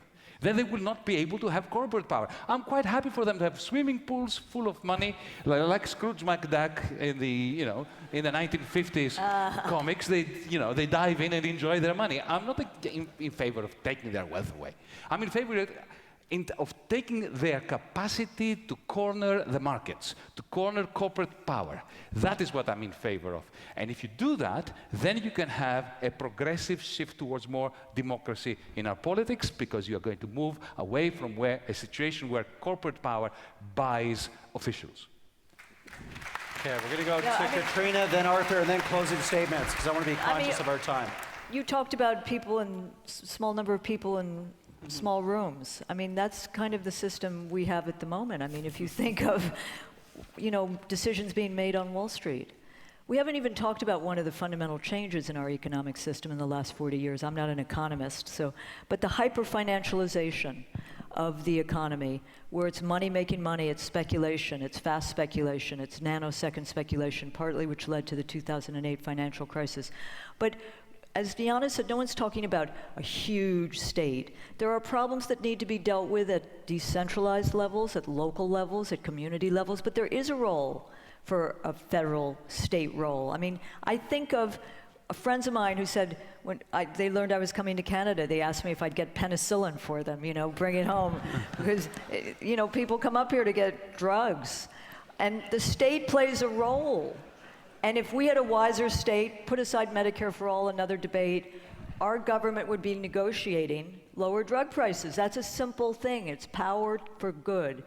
then they will not be able to have corporate power. I'm quite happy for them to have swimming pools full of money, like Scrooge McDuck in the 1950s comics. They dive in and enjoy their money. I'm not in favor of taking their wealth away. I'm in favor of taking their capacity to corner the markets, to corner corporate power. That is what I'm in favor of. And if you do that, then you can have a progressive shift towards more democracy in our politics, because you are going to move away from a situation where corporate power buys officials. Okay, we're going to go to Katrina, then Arthur, and then closing statements, because I want to be conscious of our time. You talked about small number of people in small rooms. I mean, that's kind of the system we have at the moment. I mean, if you think of, decisions being made on Wall Street. We haven't even talked about one of the fundamental changes in our economic system in the last 40 years. I'm not an economist, but the hyper-financialization of the economy, where it's money making money, it's speculation, it's fast speculation, it's nanosecond speculation, partly which led to the 2008 financial crisis. But as Yanis said, no one's talking about a huge state. There are problems that need to be dealt with at decentralized levels, at local levels, at community levels, but there is a role for a federal state role. I mean, I think of friends of mine who said, when they learned I was coming to Canada, they asked me if I'd get penicillin for them, bring it home. Because, people come up here to get drugs. And the state plays a role. And if we had a wiser state, put aside Medicare for all, another debate, our government would be negotiating lower drug prices. That's a simple thing. It's power for good.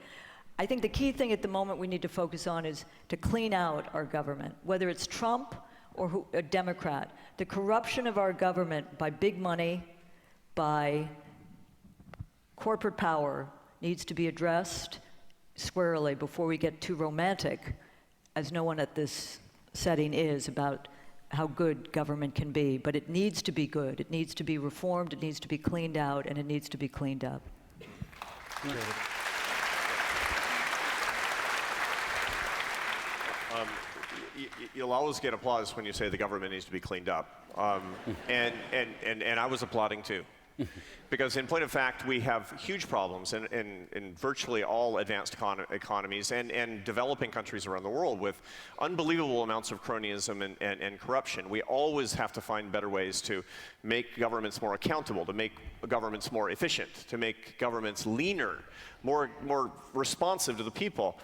I think the key thing at the moment we need to focus on is to clean out our government, whether it's Trump or a Democrat. The corruption of our government by big money, by corporate power, needs to be addressed squarely before we get too romantic, as no one at this setting is, about how good government can be. But it needs to be good. It needs to be reformed. It needs to be cleaned out, and it needs to be cleaned up. You'll always get applause when you say the government needs to be cleaned up. And I was applauding too. Because in point of fact, we have huge problems in virtually all advanced economies and developing countries around the world with unbelievable amounts of cronyism and corruption. We always have to find better ways to make governments more accountable, to make governments more efficient, to make governments leaner, more responsive to the people.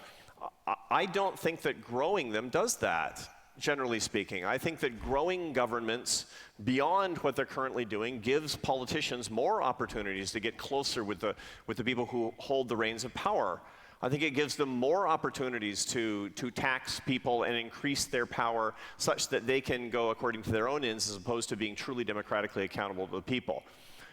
I don't think that growing them does that, generally speaking. I think that growing governments beyond what they're currently doing gives politicians more opportunities to get closer with the people who hold the reins of power. I think it gives them more opportunities to tax people and increase their power such that they can go according to their own ends as opposed to being truly democratically accountable to the people.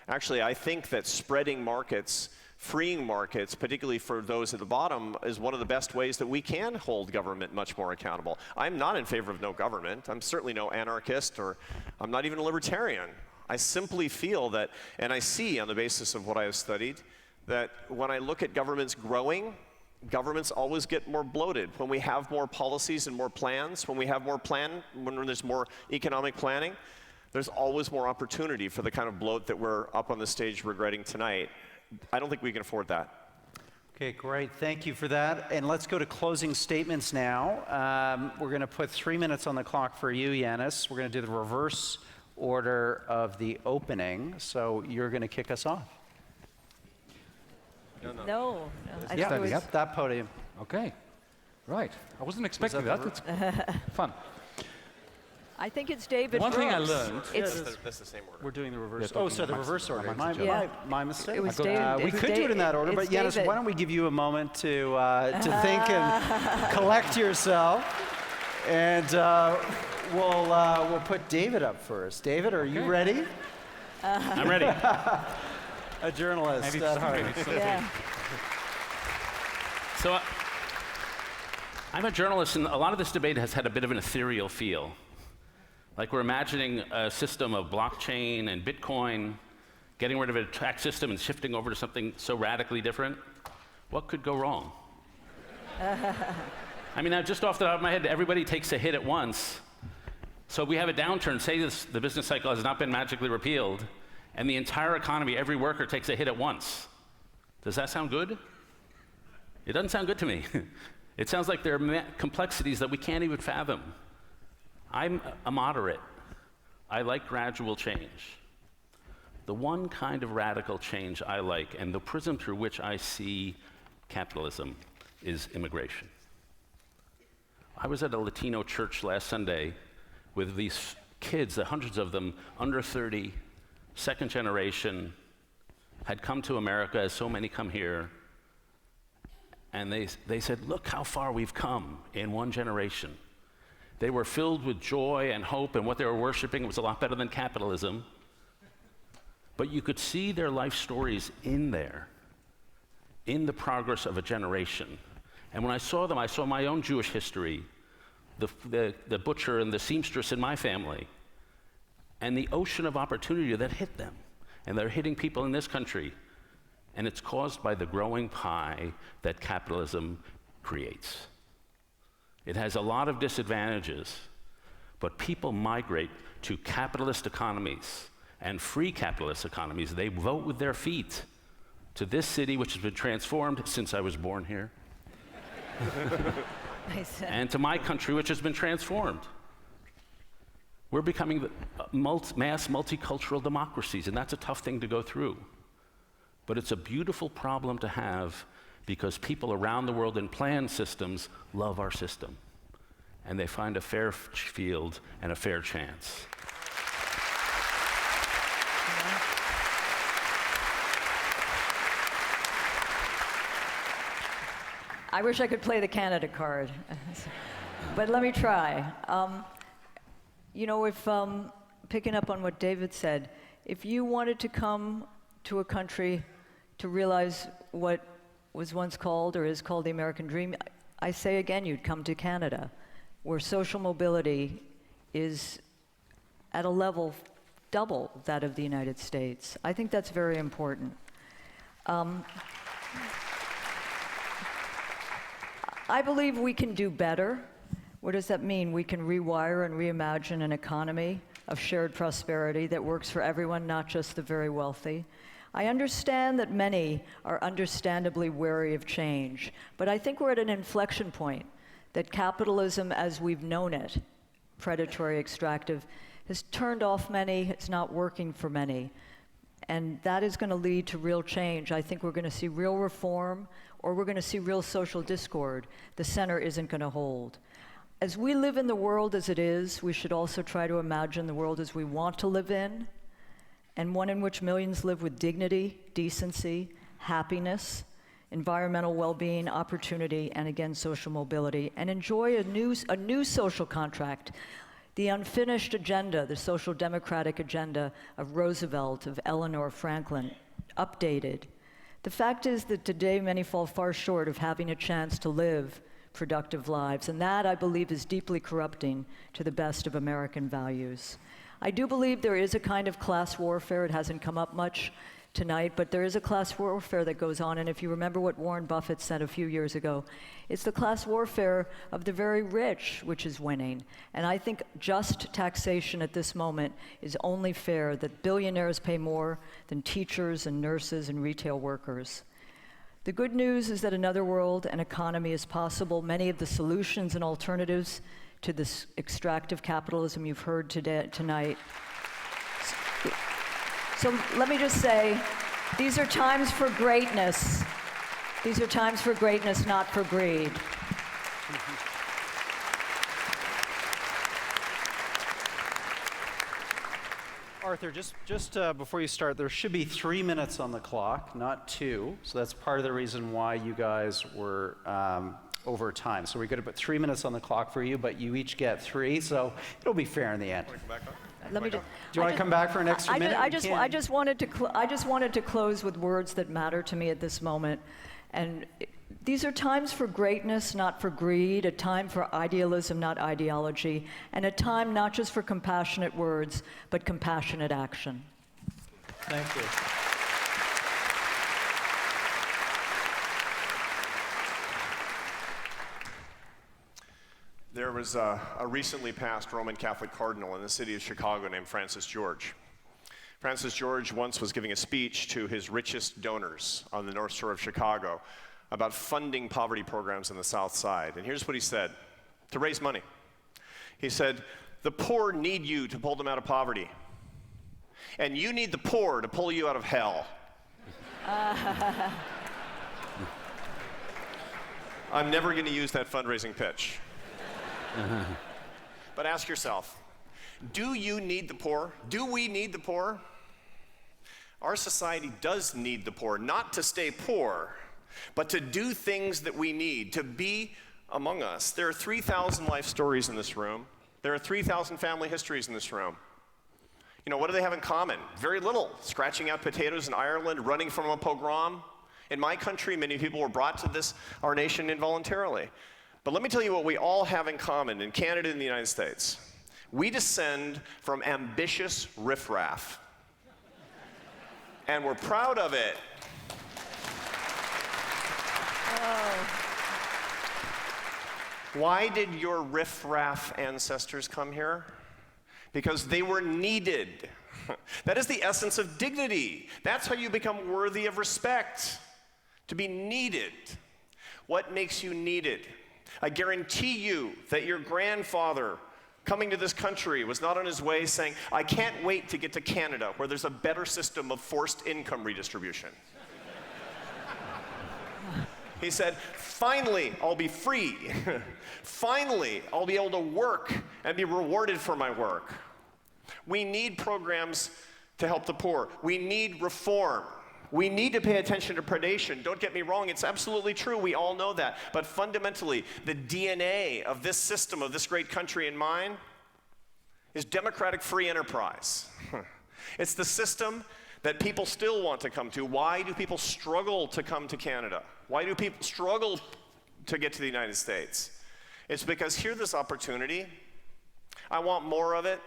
Actually, I think that spreading markets, freeing markets, particularly for those at the bottom, is one of the best ways that we can hold government much more accountable. I'm not in favor of no government. I'm certainly no anarchist, or I'm not even a libertarian. I simply feel that, and I see on the basis of what I have studied, that when I look at governments growing, governments always get more bloated. When we have more policies and more plans, when there's more economic planning, there's always more opportunity for the kind of bloat that we're up on the stage regretting tonight. I don't think we can afford that. Okay, great. Thank you for that. And let's go to closing statements now. We're going to put 3 minutes on the clock for you, Yanis. We're going to do the reverse order of the opening. So you're going to kick us off. No. Yep, that podium. Okay. Right. I wasn't expecting that. It's fun. I think it's David One thing I Brooks. learned. That's the same order. We're doing the reverse. Yeah, Oh, so the reverse order. My mistake. It was David. We could do it in that order, but Yanis, why don't we give you a moment to think and collect yourself, and we'll put David up first. David, are you ready? I'm ready. A journalist at heart. Yeah. So I'm a journalist, and a lot of this debate has had a bit of an ethereal feel. Like we're imagining a system of blockchain and Bitcoin, getting rid of a tax system and shifting over to something so radically different. What could go wrong? I mean, just off the top of my head, everybody takes a hit at once. So we have a downturn, say the business cycle has not been magically repealed, and the entire economy, every worker takes a hit at once. Does that sound good? It doesn't sound good to me. It sounds like there are complexities that we can't even fathom. I'm a moderate. I like gradual change. The one kind of radical change I like, and the prism through which I see capitalism, is immigration. I was at a Latino church last Sunday with these kids, hundreds of them, under 30, second generation, had come to America as so many come here, and they said, look how far we've come in one generation. They were filled with joy and hope, and what they were worshiping was a lot better than capitalism. But you could see their life stories in there, in the progress of a generation. And when I saw them, I saw my own Jewish history, the butcher and the seamstress in my family, and the ocean of opportunity that hit them. And they're hitting people in this country. And it's caused by the growing pie that capitalism creates. It has a lot of disadvantages, but people migrate to capitalist economies and free capitalist economies. They vote with their feet to this city, which has been transformed since I was born here, and to my country, which has been transformed. We're becoming mass multicultural democracies, and that's a tough thing to go through. But it's a beautiful problem to have, because people around the world in planned systems love our system, and they find a fair field and a fair chance. I wish I could play the Canada card, but let me try. You know, if picking up on what David said, if you wanted to come to a country to realize what was once called or is called the American dream, I say again, you'd come to Canada, where social mobility is at a level double that of the United States. I think that's very important. I believe we can do better. What does that mean? We can rewire and reimagine an economy of shared prosperity that works for everyone, not just the very wealthy. I understand that many are understandably wary of change, but I think we're at an inflection point that capitalism as we've known it, predatory, extractive, has turned off many, it's not working for many. And that is going to lead to real change. I think we're going to see real reform, or we're going to see real social discord. The center isn't going to hold. As we live in the world as it is, we should also try to imagine the world as we want to live in, and one in which millions live with dignity, decency, happiness, environmental well-being, opportunity, and again, social mobility, and enjoy a new social contract, the unfinished agenda, the social democratic agenda of Roosevelt, of Eleanor Franklin, updated. The fact is that today many fall far short of having a chance to live productive lives, and that, I believe, is deeply corrupting to the best of American values. I do believe there is a kind of class warfare. It hasn't come up much tonight, but there is a class warfare that goes on, and if you remember what Warren Buffett said a few years ago, it's the class warfare of the very rich which is winning. And I think just taxation at this moment is only fair, that billionaires pay more than teachers and nurses and retail workers. The good news is that another world and economy is possible. Many of the solutions and alternatives to this extractive capitalism you've heard tonight. So let me just say, these are times for greatness. These are times for greatness, not for greed. Arthur, just before you start, there should be 3 minutes on the clock, not 2. So that's part of the reason why you guys were over time. So we're going to put 3 minutes on the clock for you, but you each get 3, so it'll be fair in the end. Let me Do you want to come back for an extra minute? I just wanted to close with words that matter to me at this moment. And these are times for greatness, not for greed, a time for idealism, not ideology, and a time not just for compassionate words, but compassionate action. Thank you. There was a recently passed Roman Catholic cardinal in the city of Chicago named Francis George. Francis George once was giving a speech to his richest donors on the North Shore of Chicago about funding poverty programs on the South Side. And here's what he said, to raise money. He said, "The poor need you to pull them out of poverty. And you need the poor to pull you out of hell." I'm never going to use that fundraising pitch. But ask yourself, do you need the poor? Do we need the poor? Our society does need the poor, not to stay poor, but to do things that we need, to be among us. There are 3,000 life stories in this room. There are 3,000 family histories in this room. You know, what do they have in common? Very little. Scratching out potatoes in Ireland, running from a pogrom. In my country, many people were brought to our nation involuntarily. But let me tell you what we all have in common in Canada and the United States. We descend from ambitious riffraff. And we're proud of it. Why did your riffraff ancestors come here? Because they were needed. That is the essence of dignity. That's how you become worthy of respect. To be needed. What makes you needed? I guarantee you that your grandfather coming to this country was not on his way saying, "I can't wait to get to Canada where there's a better system of forced income redistribution." He said, "Finally, I'll be free. Finally, I'll be able to work and be rewarded for my work." We need programs to help the poor. We need reform. We need to pay attention to predation. Don't get me wrong, it's absolutely true. We all know that. But fundamentally, the DNA of this system, of this great country and mine, is democratic free enterprise. It's the system that people still want to come to. Why do people struggle to come to Canada? Why do people struggle to get to the United States? It's because here's this opportunity. I want more of it.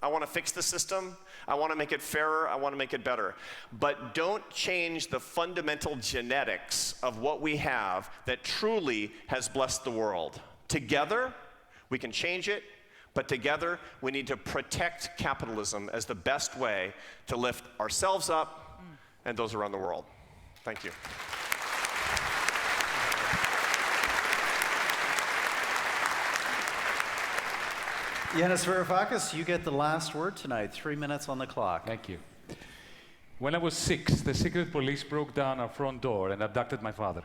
I want to fix the system. I want to make it fairer. I want to make it better. But don't change the fundamental genetics of what we have that truly has blessed the world. Together, we can change it, but together, we need to protect capitalism as the best way to lift ourselves up and those around the world. Thank you. Yanis Varoufakis, you get the last word tonight. 3 minutes on the clock. Thank you. When I was 6, the secret police broke down our front door and abducted my father.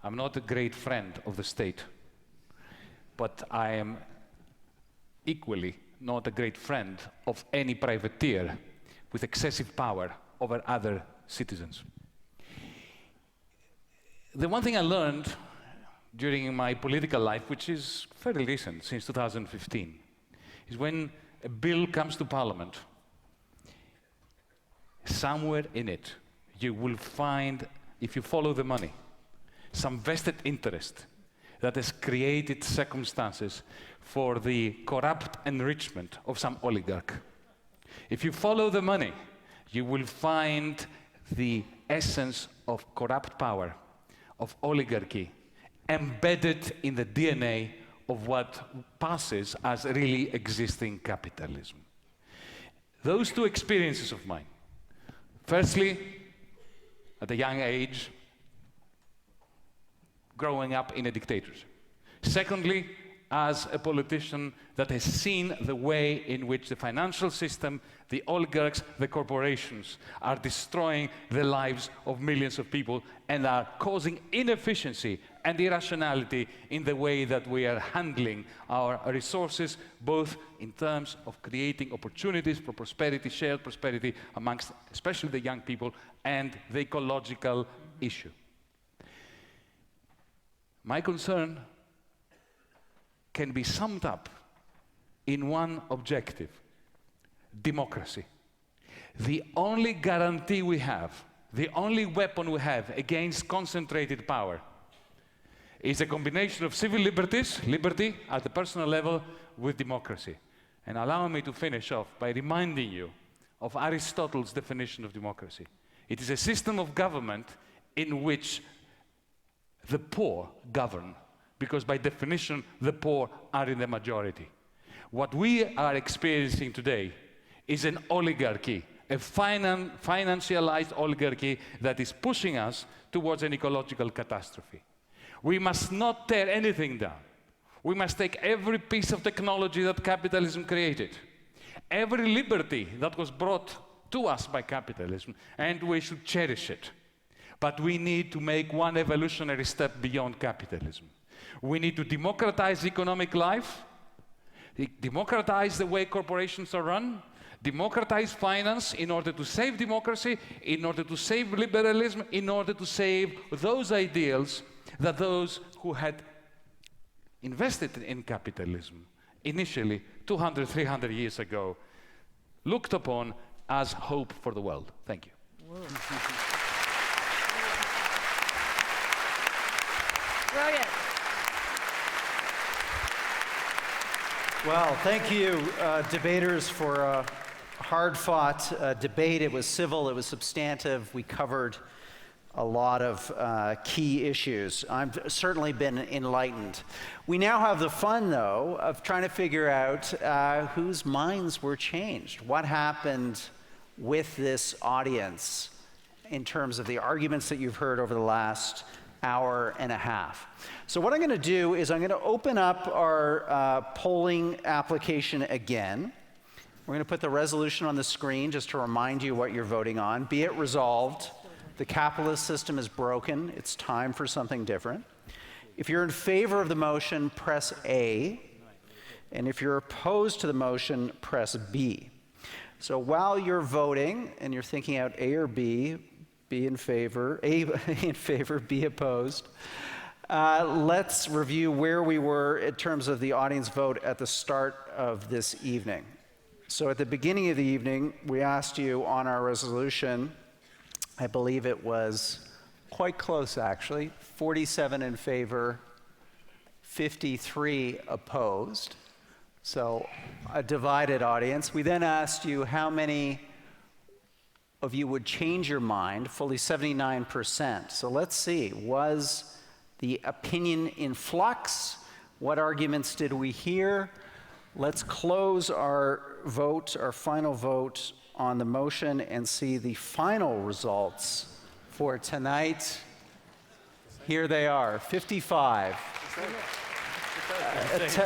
I'm not a great friend of the state, but I am equally not a great friend of any privateer with excessive power over other citizens. The one thing I learned during my political life, which is fairly recent, since 2015, is when a bill comes to Parliament, somewhere in it, you will find, if you follow the money, some vested interest that has created circumstances for the corrupt enrichment of some oligarch. If you follow the money, you will find the essence of corrupt power, of oligarchy, embedded in the DNA of what passes as really existing capitalism. Those two experiences of mine, firstly, at a young age, growing up in a dictatorship. Secondly, as a politician that has seen the way in which the financial system, the oligarchs, the corporations are destroying the lives of millions of people and are causing inefficiency and irrationality in the way that we are handling our resources, both in terms of creating opportunities for prosperity, shared prosperity amongst especially the young people, and the ecological issue. My concern can be summed up in one objective: democracy. The only guarantee we have, the only weapon we have against concentrated power is a combination of civil liberties, liberty at the personal level, with democracy. And allow me to finish off by reminding you of Aristotle's definition of democracy. It is a system of government in which the poor govern, because by definition, the poor are in the majority. What we are experiencing today is an oligarchy, a financialized oligarchy that is pushing us towards an ecological catastrophe. We must not tear anything down. We must take every piece of technology that capitalism created, every liberty that was brought to us by capitalism, and we should cherish it. But we need to make one evolutionary step beyond capitalism. We need to democratize economic life, democratize the way corporations are run, democratize finance in order to save democracy, in order to save liberalism, in order to save those ideals that those who had invested in capitalism initially 200, 300 years ago looked upon as hope for the world. Thank you. Brilliant. Well, thank you, debaters, for a hard-fought debate. It was civil, it was substantive. We covered a lot of key issues. I've certainly been enlightened. We now have the fun, though, of trying to figure out whose minds were changed. What happened with this audience in terms of the arguments that you've heard over the last hour and a half. So what I'm going to do is I'm going to open up our polling application again. We're going to put the resolution on the screen just to remind you what you're voting on. Be it resolved, the capitalist system is broken. It's time for something different. If you're in favor of the motion, press A. And if you're opposed to the motion, press B. So while you're voting and you're thinking out A or B, B in favor, A in favor, B opposed, let's review where we were in terms of the audience vote at the start of this evening. So at the beginning of the evening, we asked you on our resolution, I believe it was quite close actually, 47 in favor, 53 opposed. So a divided audience. We then asked you how many of you would change your mind, fully 79%. So let's see, was the opinion in flux? What arguments did we hear? Let's close our vote, our final vote on the motion, and see the final results for tonight. Here they are, 55. It's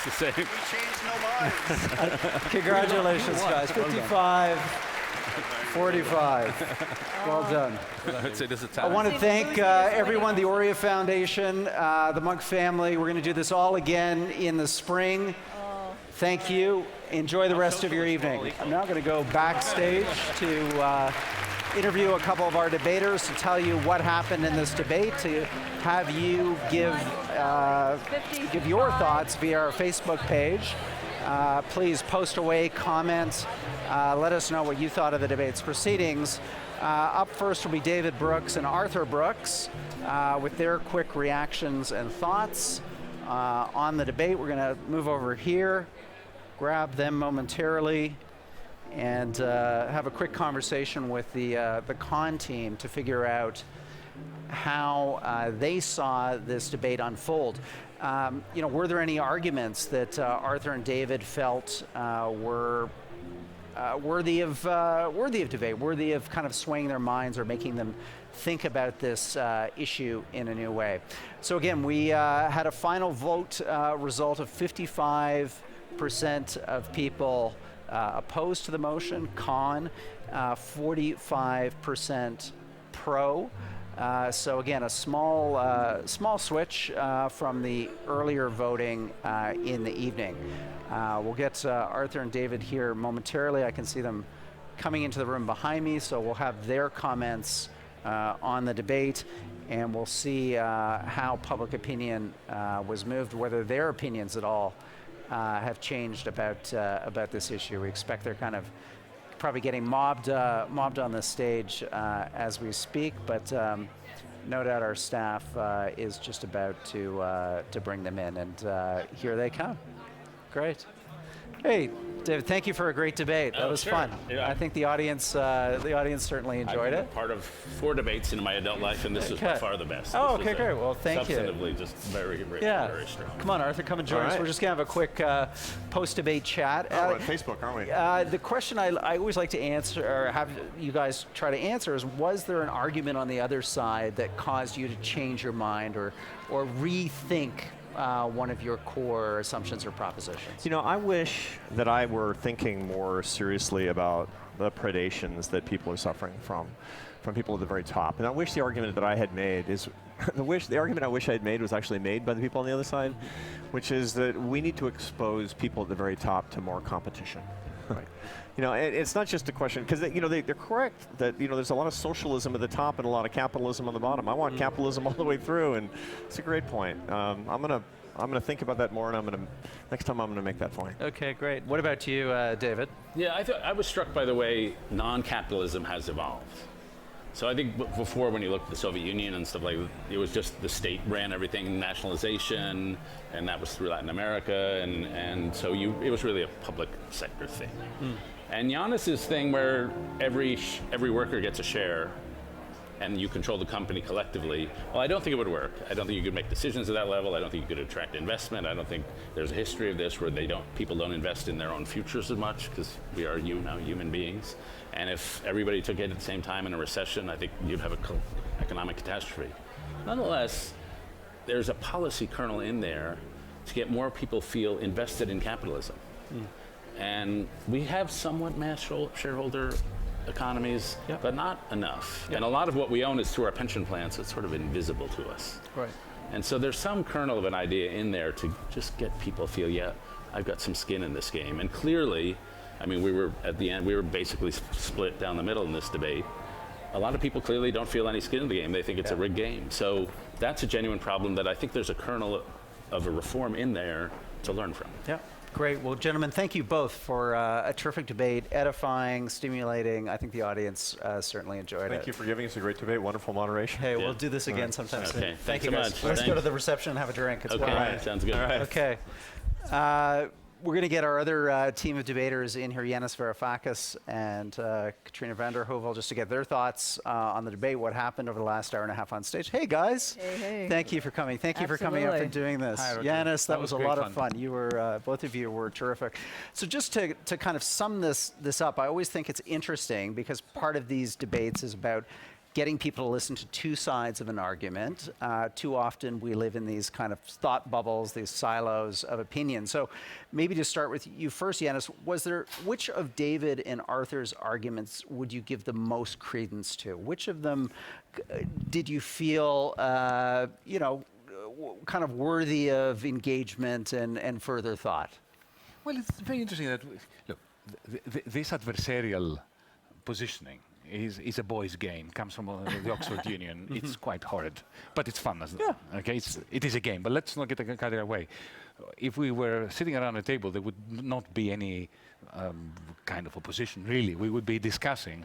the same. We changed no minds. Congratulations, guys. 55, 45. Well done. I would say this is I want to thank everyone, the Aurea Foundation, the Munk family. We're going to do this all again in the spring. Thank you. Enjoy the rest of your evening. I'm now going to go backstage to interview a couple of our debaters to tell you what happened in this debate, to have you give your thoughts via our Facebook page. Please post away, comment, let us know what you thought of the debate's proceedings. Up first will be David Brooks and Arthur Brooks with their quick reactions and thoughts on the debate. We're going to move over here, grab them momentarily, and have a quick conversation with the con team to figure out how they saw this debate unfold. Were there any arguments that Arthur and David felt were worthy of debate, worthy of kind of swaying their minds or making them think about this issue in a new way? So again, we had a final vote result of 55% of people opposed to the motion, con, 45% pro. So again, a small switch from the earlier voting in the evening. We'll get Arthur and David here momentarily. I can see them coming into the room behind me, so we'll have their comments on the debate, and we'll see how public opinion was moved, whether their opinions at all have changed about this issue. We expect they're kind of probably getting mobbed on the stage as we speak, but no doubt our staff is just about to bring them in, and here they come. Great. Hey, David, thank you for a great debate. That was fun. Yeah. I think the audience certainly enjoyed it. I've been part of 4 debates in my adult life, and this is by far the best. Oh, okay, great. Well, thank you. Substantively, just very strong. Come on, Arthur, come and join us. We're just going to have a quick post-debate chat. We're on Facebook, aren't we? The question I always like to answer, or have you guys try to answer, is was there an argument on the other side that caused you to change your mind or rethink one of your core assumptions or propositions? I wish that I were thinking more seriously about the predations that people are suffering from people at the very top. And I wish the argument that I had made is, the argument I wish I had made was actually made by the people on the other side, which is that we need to expose people at the very top to more competition. Right. It's not just a question, because they're correct that there's a lot of socialism at the top and a lot of capitalism on the bottom. I want capitalism all the way through, and it's a great point. I'm gonna think about that more, and next time I'm gonna make that point. Okay, great. What about you, David? Yeah, I was struck by the way non-capitalism has evolved. So I think before, when you looked at the Soviet Union and stuff like that, it was just the state ran everything, nationalization, and that was through Latin America, and so it was really a public sector thing. And Yanis's thing, where every worker gets a share, and you control the company collectively, well, I don't think it would work. I don't think you could make decisions at that level. I don't think you could attract investment. I don't think there's a history of this where people don't invest in their own futures as much, because we are human beings. And if everybody took it at the same time in a recession, I think you'd have an economic catastrophe. Nonetheless, there's a policy kernel in there to get more people feel invested in capitalism. And we have somewhat mass shareholder economies, but not enough. And a lot of what we own is through our pension plans, so it's sort of invisible to us. Right. And so there's some kernel of an idea in there to just get people to feel, yeah, I've got some skin in this game. And clearly, we were at the end, we were basically split down the middle in this debate. A lot of people clearly don't feel any skin in the game. They think it's a rigged game. So that's a genuine problem that I think there's a kernel of a reform in there to learn from. Yeah. Great. Well, gentlemen, thank you both for a terrific debate, edifying, stimulating. I think the audience certainly enjoyed it. Thank you for giving us a great debate. Wonderful moderation. Hey, we'll do this again sometime soon. Okay. Thank you, so guys. much. Let's go to the reception and have a drink. It's okay. Sounds good. All right. Okay. We're going to get our other team of debaters in here, Yanis Varoufakis and Katrina van der Heuvel, just to get their thoughts on the debate, what happened over the last hour and a half on stage. Hey, guys. Hey. Thank you for coming. Thank you for coming up and doing this. Hi, Yanis, that was a lot of fun. You were, both of you were terrific. So just to kind of sum this up, I always think it's interesting because part of these debates is about getting people to listen to two sides of an argument. Too often we live in these kind of thought bubbles, these silos of opinion. So maybe to start with you first, Yanis, which of David and Arthur's arguments would you give the most credence to? Which of them did you feel, kind of worthy of engagement and further thought? Well, it's very interesting that, look, this adversarial positioning is a boys' game. Comes from the Oxford Union. It's quite horrid, but it's fun, isn't it? Okay, it is a game. But let's not get carried away. If we were sitting around a table, there would not be any kind of opposition, really. We would be discussing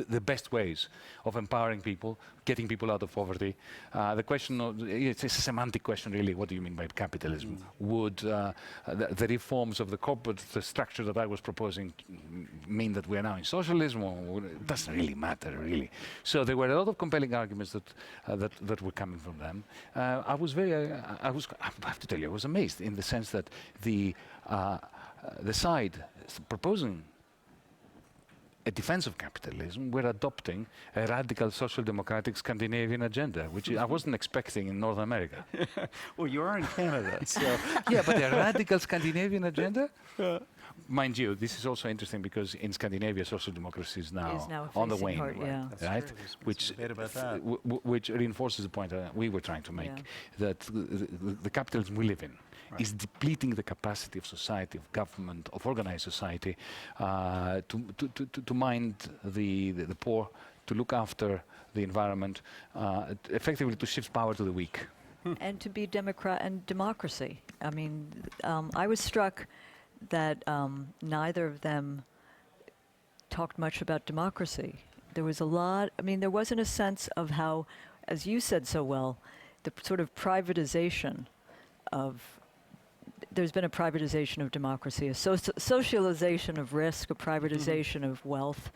the best ways of empowering people, getting people out of poverty. The question, it's a semantic question, really. What do you mean by capitalism? Would the reforms of the corporate structure that I was proposing mean that we are now in socialism? Or it doesn't really matter, really. So there were a lot of compelling arguments that were coming from them. I have to tell you, I was amazed in the sense that the side proposing a defense of capitalism were adopting a radical social democratic Scandinavian agenda, which I wasn't expecting in North America. Well, you are in Canada, so... Yeah, but a radical Scandinavian agenda? Mind you, this is also interesting because in Scandinavia, social democracy is now on the wane, right? Which reinforces the point we were trying to make, that the capitalism we live in is depleting the capacity of society, of government, of organized society to mind the poor, to look after the environment, effectively to shift power to the weak. And to be democracy. I mean, I was struck that neither of them talked much about democracy. There was a lot, there wasn't a sense of how, as you said so well, the sort of privatization of, there's been a privatization of democracy, a socialization of risk, a privatization of wealth.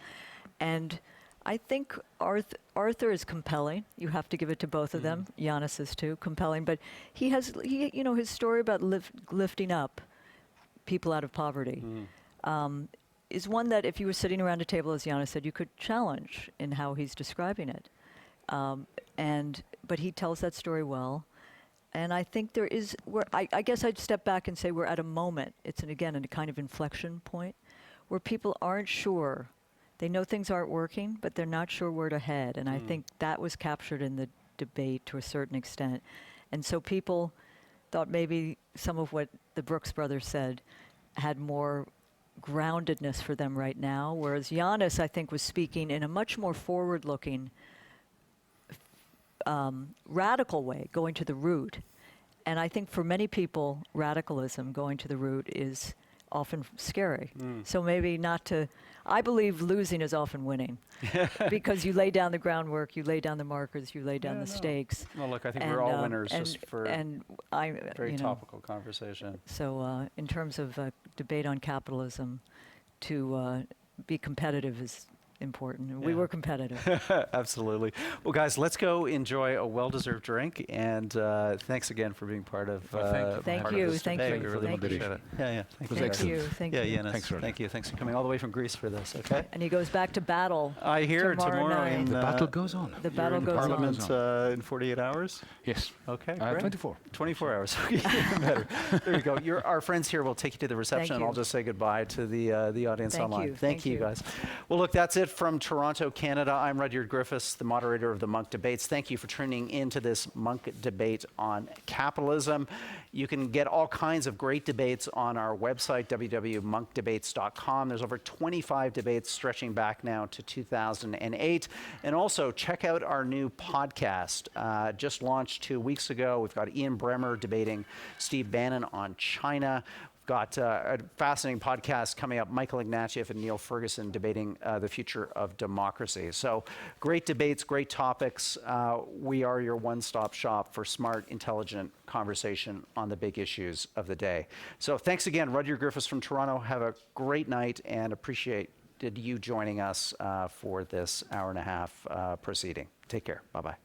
And I think Arthur is compelling. You have to give it to both of them. Yanis is too, compelling. But he has, his story about lifting up people out of poverty is one that if you were sitting around a table, as Yanis said, you could challenge in how he's describing it. But he tells that story well. And I think there is, I guess I'd step back and say we're at a moment, again, a kind of inflection point, where people aren't sure. They know things aren't working, but they're not sure where to head. And I think that was captured in the debate to a certain extent. And so people thought maybe some of what the Brooks brothers said had more groundedness for them right now, whereas Yanis, I think, was speaking in a much more forward-looking, radical way, going to the root. And I think for many people, radicalism, going to the root, is often scary. So maybe not to, I believe losing is often winning because you lay down the groundwork, you lay down the markers, you lay down the stakes. Well, look, I think we're all winners just for very topical conversation. So in terms of debate on capitalism, to be competitive is important. And we were competitive. Absolutely. Well, guys, let's go enjoy a well-deserved drink. And thanks again for being part of Thank you. Thank you. We really appreciate it. Yeah. Thank you. Thank you. Yeah, Yanis. Thank you. Thanks for coming all the way from Greece for this. Okay. And he goes back to battle. I hear tomorrow night. The battle goes on. The battle goes Parliament in 48 hours. Yes. Okay. 24. 24 hours. Even better. There you go. Our friends here will take you to the reception, and I'll just say goodbye to the audience online. Thank you, guys. Well, look, that's it from Toronto, Canada. I'm Rudyard Griffiths, the moderator of the Munk Debates. Thank you for tuning into this Munk debate on capitalism. You can get all kinds of great debates on our website, www.monkdebates.com. There's over 25 debates stretching back now to 2008. And also check out our new podcast, just launched 2 weeks ago. We've got Ian Bremmer debating Steve Bannon on China. Got a fascinating podcast coming up, Michael Ignatieff and Neil Ferguson debating the future of democracy. So great debates, great topics. We are your one-stop shop for smart, intelligent conversation on the big issues of the day. So thanks again, Rudyard Griffiths from Toronto. Have a great night and appreciated you joining us for this hour and a half proceeding. Take care. Bye-bye.